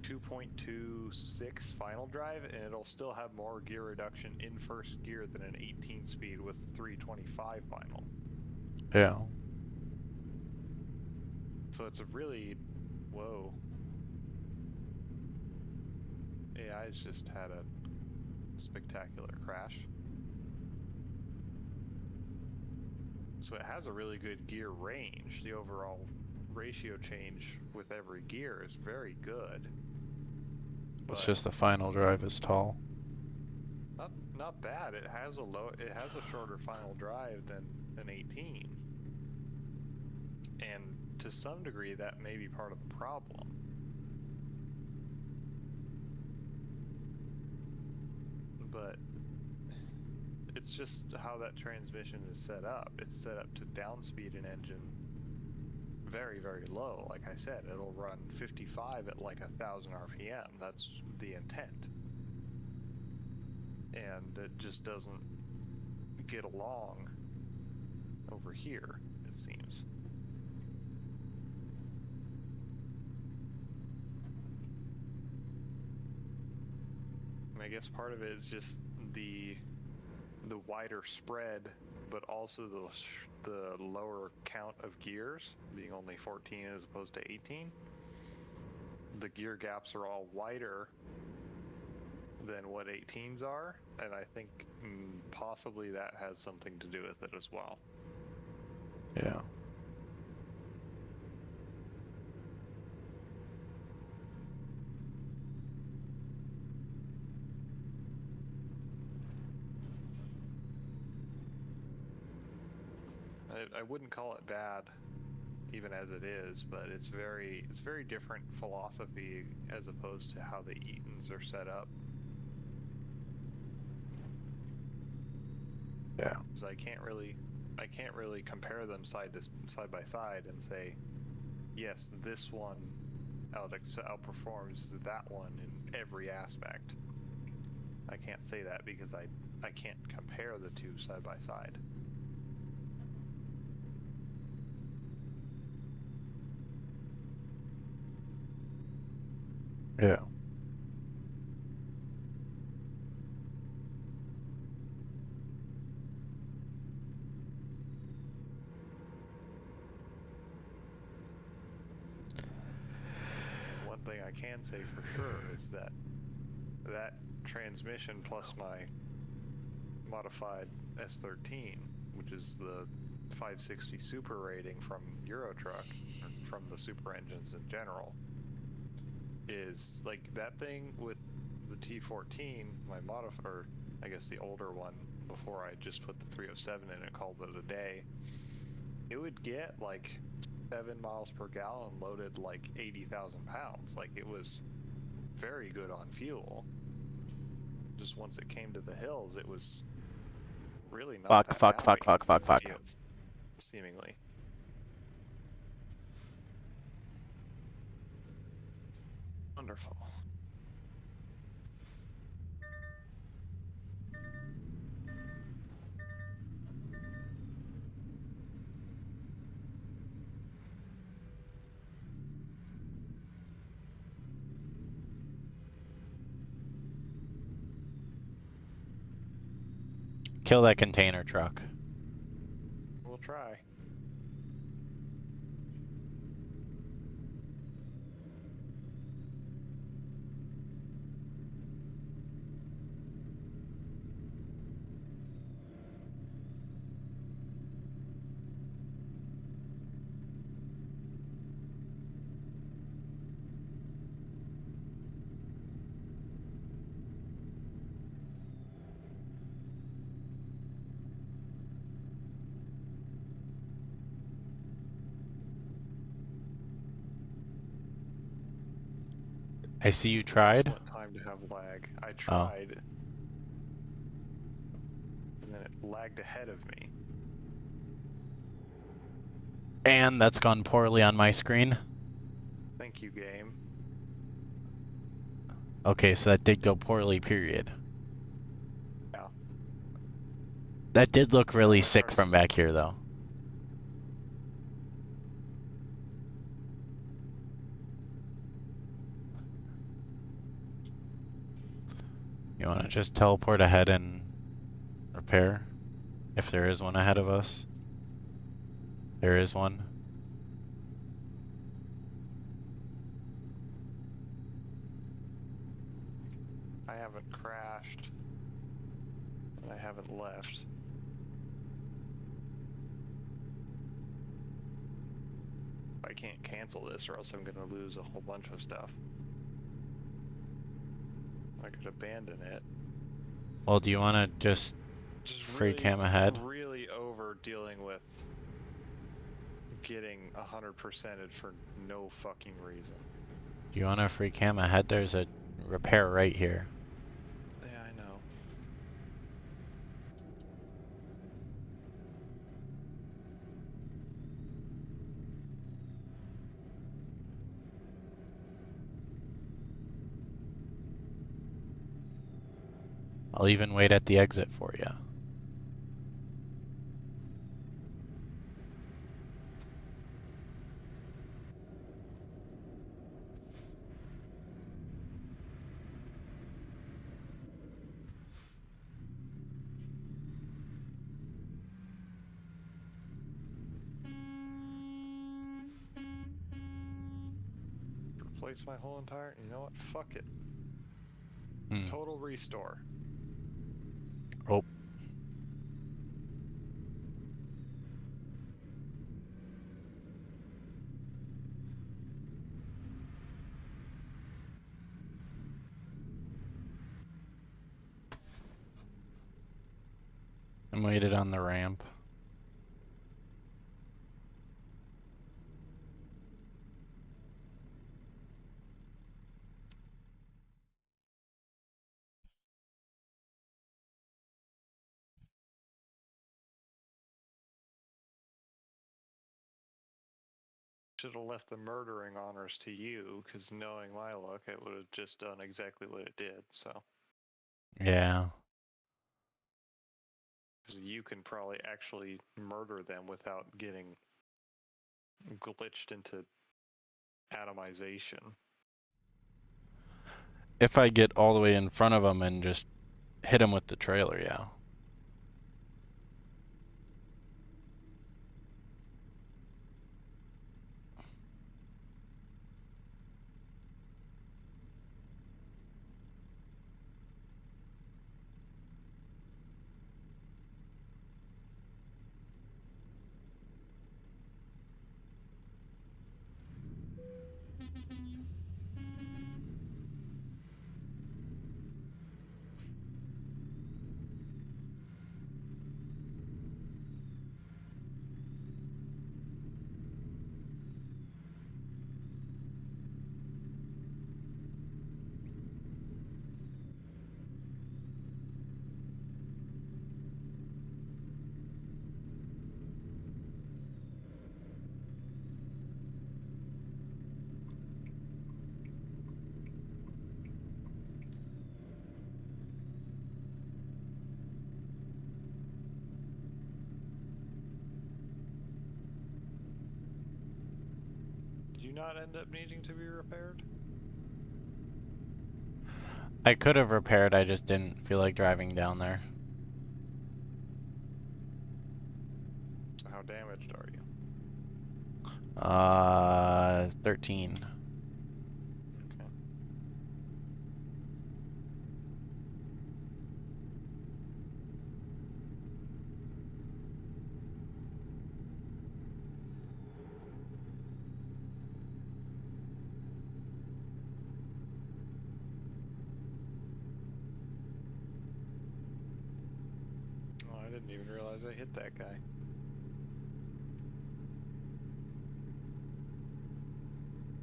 2.26 final drive, and it'll still have more gear reduction in first gear than an 18 speed with 325 final. Yeah. So it's a really, whoa. AI's just had a spectacular crash. So it has a really good gear range. The overall ratio change with every gear is very good. It's just the final drive is tall. Not bad. It has a shorter final drive than an 18. And to some degree that may be part of the problem. But it's just how that transmission is set up. It's set up to downspeed an engine very, very low. Like I said, it'll run 55 at like 1,000 RPM. That's the intent. And it just doesn't get along over here, it seems. And I guess part of it is just the wider spread, but also the lower count of gears, being only 14 as opposed to 18. The gear gaps are all wider than what 18s are, and I think possibly that has something to do with it as well. Yeah. I wouldn't call it bad, even as it is, but it's very different philosophy as opposed to how the Eatons are set up. Yeah. Because I can't really compare them side by side and say, yes, this one outperforms that one in every aspect. I can't say that because I can't compare the two side by side. Yeah. One thing I can say for sure is that transmission plus my modified S13, which is the 560 super rating from Eurotruck, or from the super engines in general, is like that thing with the T14, my or I guess the older one before I just put the 307 in and called it a day. It would get like 7 miles per gallon loaded like 80,000 pounds. Like it was very good on fuel. Just once it came to the hills, it was really not Fuck. Seemingly. Wonderful. Kill that container truck. We'll try. I see you tried. Excellent time to have lag. I tried. And then it lagged ahead of me. And that's gone poorly on my screen. Thank you, game. Okay, so that did go poorly, period. Yeah. That did look really My sick car's- from back here, though. You want to just teleport ahead and repair? If there is one ahead of us. There is one. I haven't crashed. And I haven't left. I can't cancel this or else I'm gonna lose a whole bunch of stuff. I could abandon it. Well, do you want to just free cam ahead? Really over dealing with getting 100%ed for no fucking reason. Do you want to free cam ahead? There's a repair right here. Yeah, I know. I'll even wait at the exit for you. Replace my whole entire. You know what? Fuck it. Hmm. Total restore. Oh. I'm waited on the ramp. Should have left the murdering honors to you, because knowing my luck, it would have just done exactly what it did, so. Yeah. Because you can probably actually murder them without getting glitched into atomization. If I get all the way in front of them and just hit them with the trailer, yeah. not end up needing to be repaired? I could have repaired, I just didn't feel like driving down there. So how damaged are you? 13. Okay. Oh, I didn't even realize I hit that guy.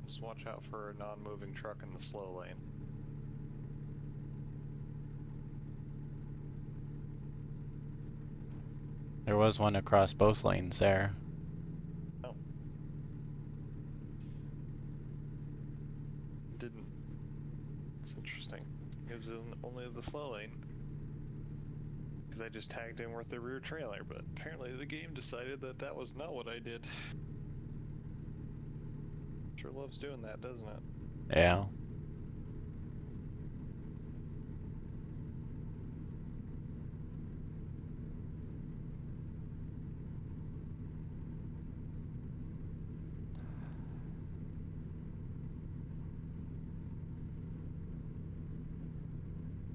Just watch out for a non-moving truck in the slow lane. There was one across both lanes there. Oh. Didn't. It's interesting. It was in only the slow lane. Because I just tagged in with the rear trailer, but apparently the game decided that that was not what I did. Sure loves doing that, doesn't it? Yeah.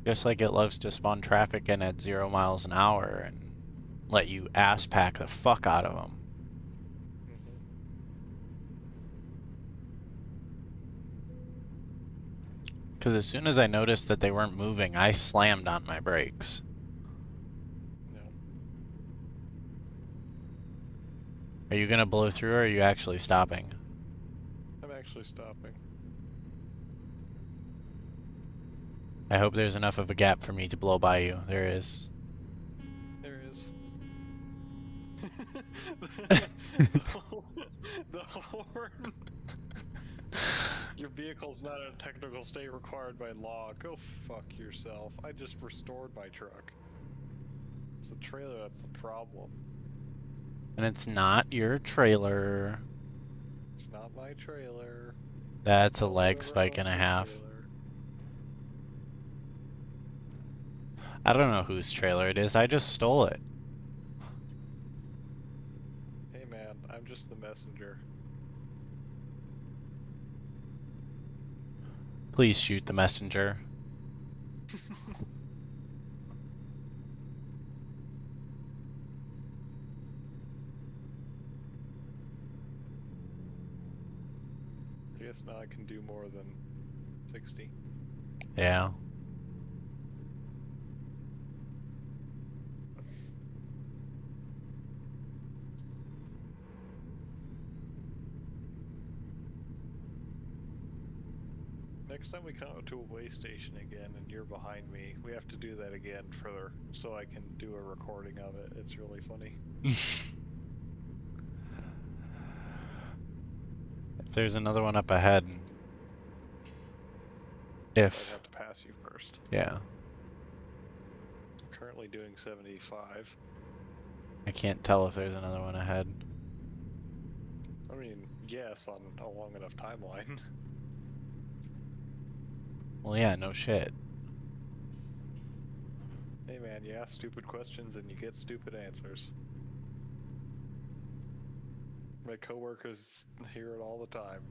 Just like it loves to spawn traffic in at 0 miles an hour and let you ass pack the fuck out of them. Because as soon as I noticed that they weren't moving, I slammed on my brakes. No. Are you gonna blow through or are you actually stopping? I'm actually stopping. I hope there's enough of a gap for me to blow by you. There is. There is. the horn. Your vehicle's not in a technical state required by law. Go fuck yourself. I just restored my truck. It's the trailer that's the problem. And it's not your trailer. It's not my trailer. That's a leg Whoever spike and a owns the half. trailer. I don't know whose trailer it is. I just stole it. Hey man, I'm just the messenger. Please shoot the messenger. I guess now I can do more than 60. Yeah. Next time we come up to a way station again and you're behind me, we have to do that again further so I can do a recording of it. It's really funny. If there's another one up ahead. I'd If. have to pass you first. Yeah. I'm currently doing 75. I can't tell if there's another one ahead. I mean, yes, on a long enough timeline. Well, yeah, no shit. Hey man, you ask stupid questions and you get stupid answers. My coworkers hear it all the time.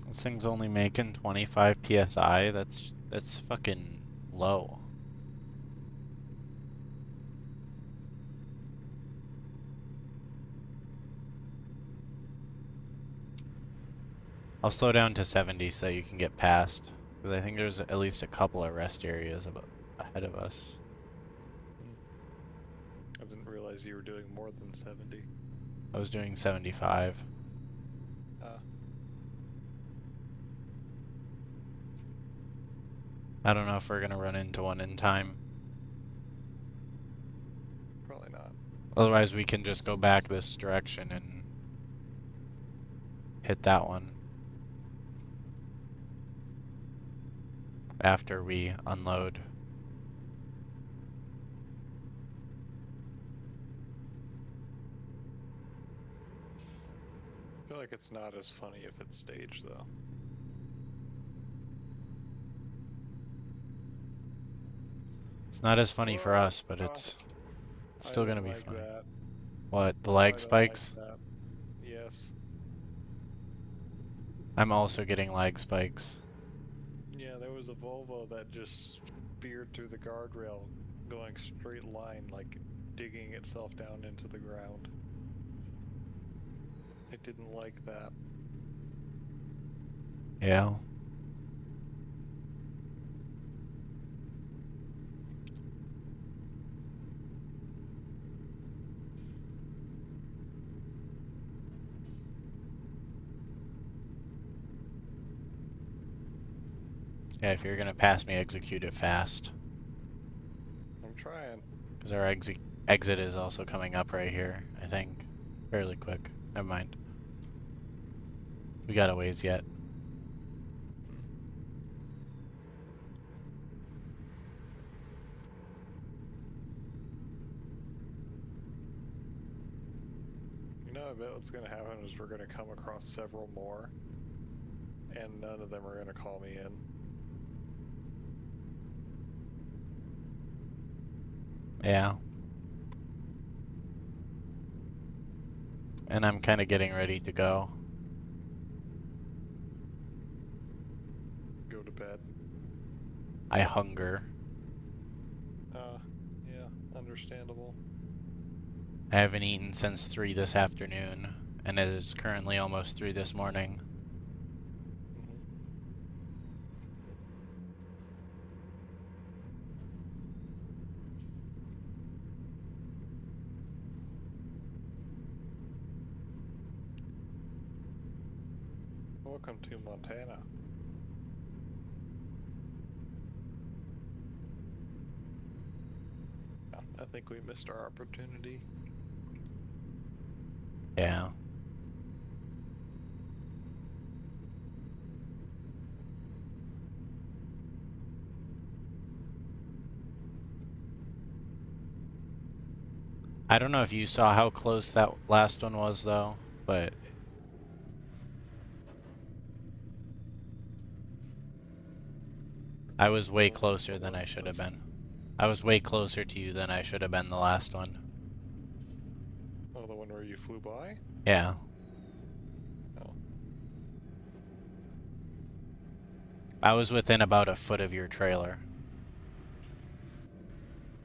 This thing's only making 25 PSI. That's fucking low. I'll slow down to 70 so you can get past. Because I think there's at least a couple of rest areas ahead of us. I didn't realize you were doing more than 70. I was doing 75. I don't know if we're gonna run into one in time. Probably not. Otherwise, we can just go back this direction and hit that one after we unload. I feel like it's not as funny if it's staged, though. It's not as funny for us, but it's still gonna be like funny. That. What, the lag I spikes? Don't like that. Yes. I'm also getting lag spikes. Yeah, there was a Volvo that just speared through the guardrail, going straight line, like digging itself down into the ground. I didn't like that. Yeah. Yeah, if you're gonna pass me, execute it fast. I'm trying. Because our exit is also coming up right here, I think. Fairly quick. Never mind. We got a ways yet. You know, I bet what's gonna happen is we're gonna come across several more, and none of them are gonna call me in. Yeah. And I'm kind of getting ready to go. Go to bed. I hunger. Yeah, understandable. I haven't eaten since 3 this afternoon, and it is currently almost 3 this morning. Welcome to Montana. I think we missed our opportunity. Yeah. I don't know if you saw how close that last one was, though, but I was way closer than I should have been. I was way closer to you than I should have been the last one. Oh, the one where you flew by? Yeah. Oh. I was within about a foot of your trailer.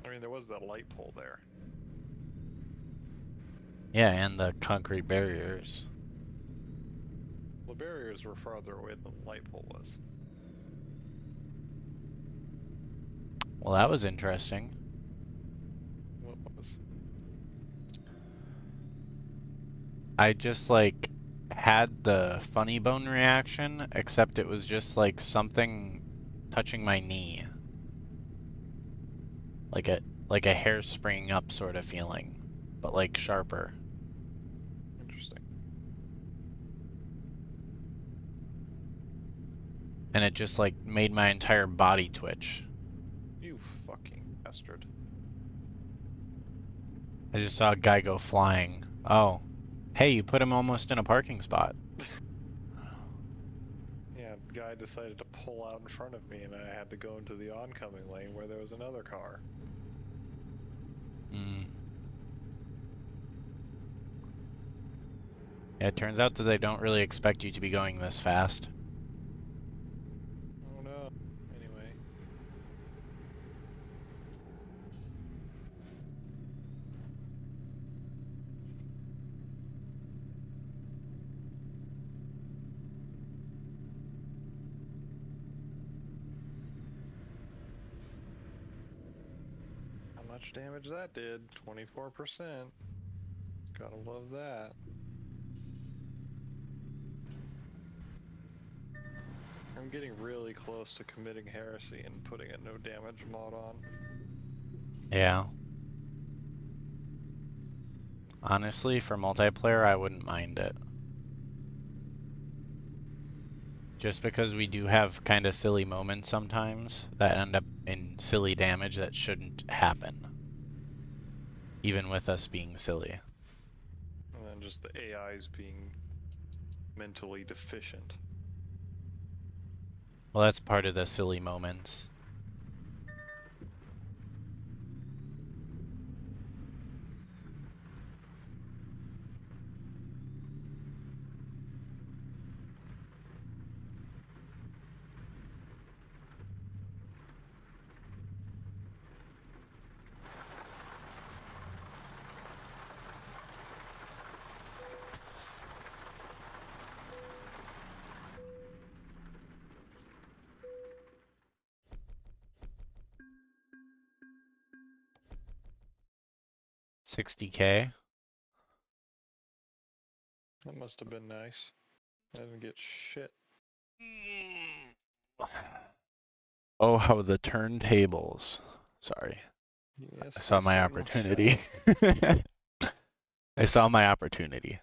I mean, there was that light pole there. Yeah, and the concrete barriers. The barriers were farther away than the light pole was. Well, that was interesting. What was? I just, like, had the funny bone reaction, except it was just, like, something touching my knee. Like a hair springing up sort of feeling, but, like, sharper. Interesting. And it just, like, made my entire body twitch. You fucking bastard. I just saw a guy go flying. Oh. Hey, you put him almost in a parking spot. Yeah, guy decided to pull out in front of me and I had to go into the oncoming lane where there was another car. Yeah, it turns out that they don't really expect you to be going this fast. Oh no. Anyway. How much damage that did? 24%. Gotta love that. I'm getting really close to committing heresy and putting a no damage mod on. Yeah. Honestly, for multiplayer, I wouldn't mind it. Just because we do have kind of silly moments sometimes that end up in silly damage that shouldn't happen. Even with us being silly. And then just the AIs being mentally deficient. Well, that's part of the silly moments. $60K. That must have been nice. I didn't get shit. Oh, how the turntables. Sorry. Yes, I saw they my certainly opportunity. have. I saw my opportunity.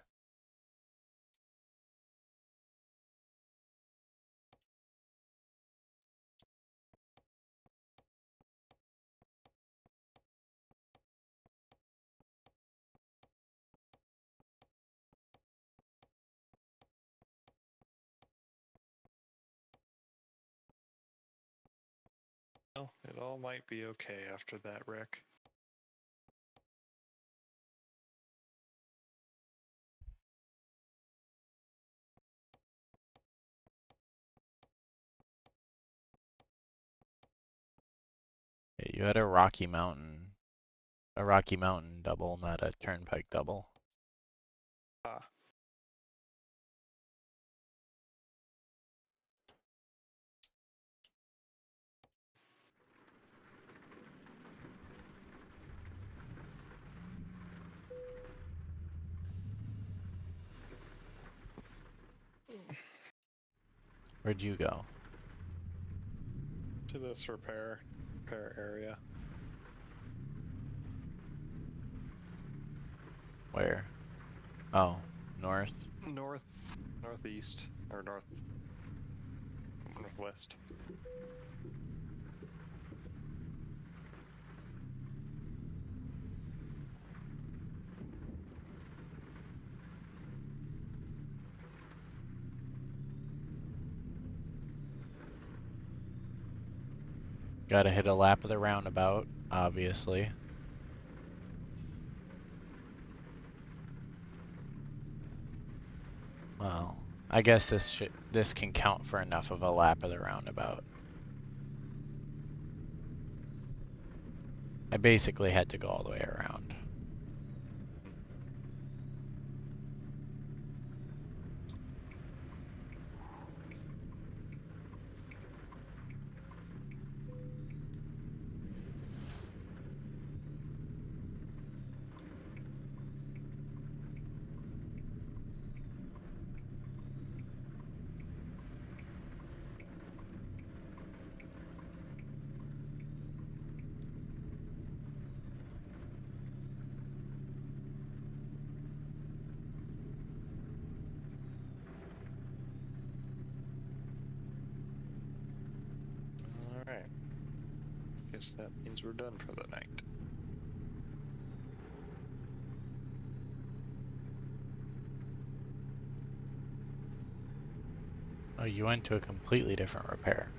Well, it all might be okay after that, Rick. You had a Rocky Mountain double, not a Turnpike double. Ah. Where'd you go? To this repair area. Where? Oh, north. Northeast, or northwest. Gotta hit a lap of the roundabout, obviously. Well, I guess this can count for enough of a lap of the roundabout. I basically had to go all the way around. Alright. Guess that means we're done for the night. Oh, you went to a completely different repair.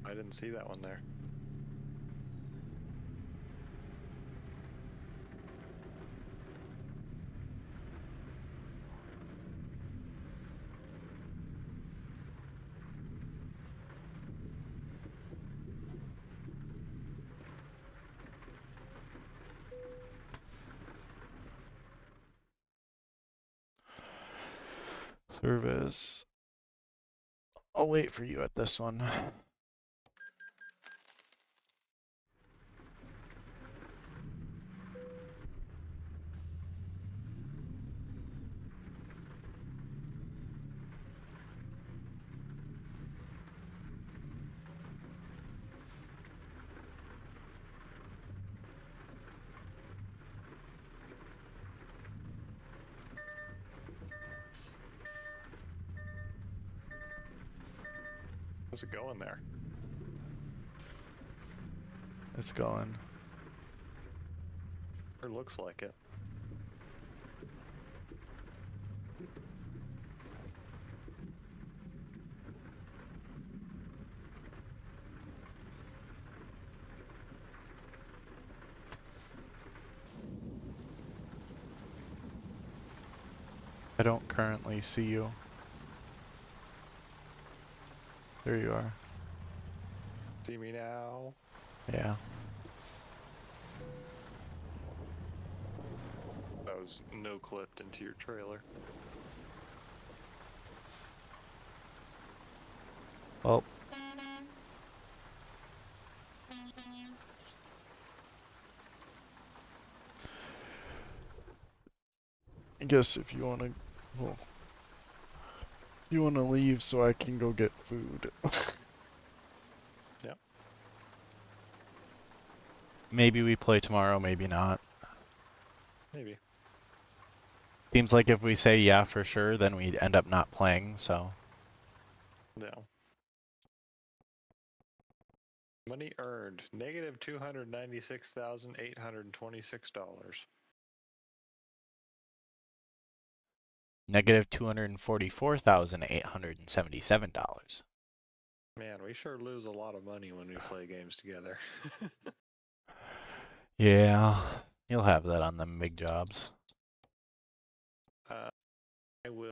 I didn't see that one there. Service. I'll wait for you at this one. How's it going there? It's going. It looks like it. I don't currently see you. There you are. See me now? Yeah. That was no clipped into your trailer. Well. I guess if you want to, well, you want to leave so I can go get food. Yep. Maybe we play tomorrow, maybe not. Maybe. Seems like if we say yeah for sure, then we'd end up not playing, so. No. Money earned, negative $296,826. Negative $244,877. Man, we sure lose a lot of money when we play games together. Yeah, you'll have that on them big jobs. I will.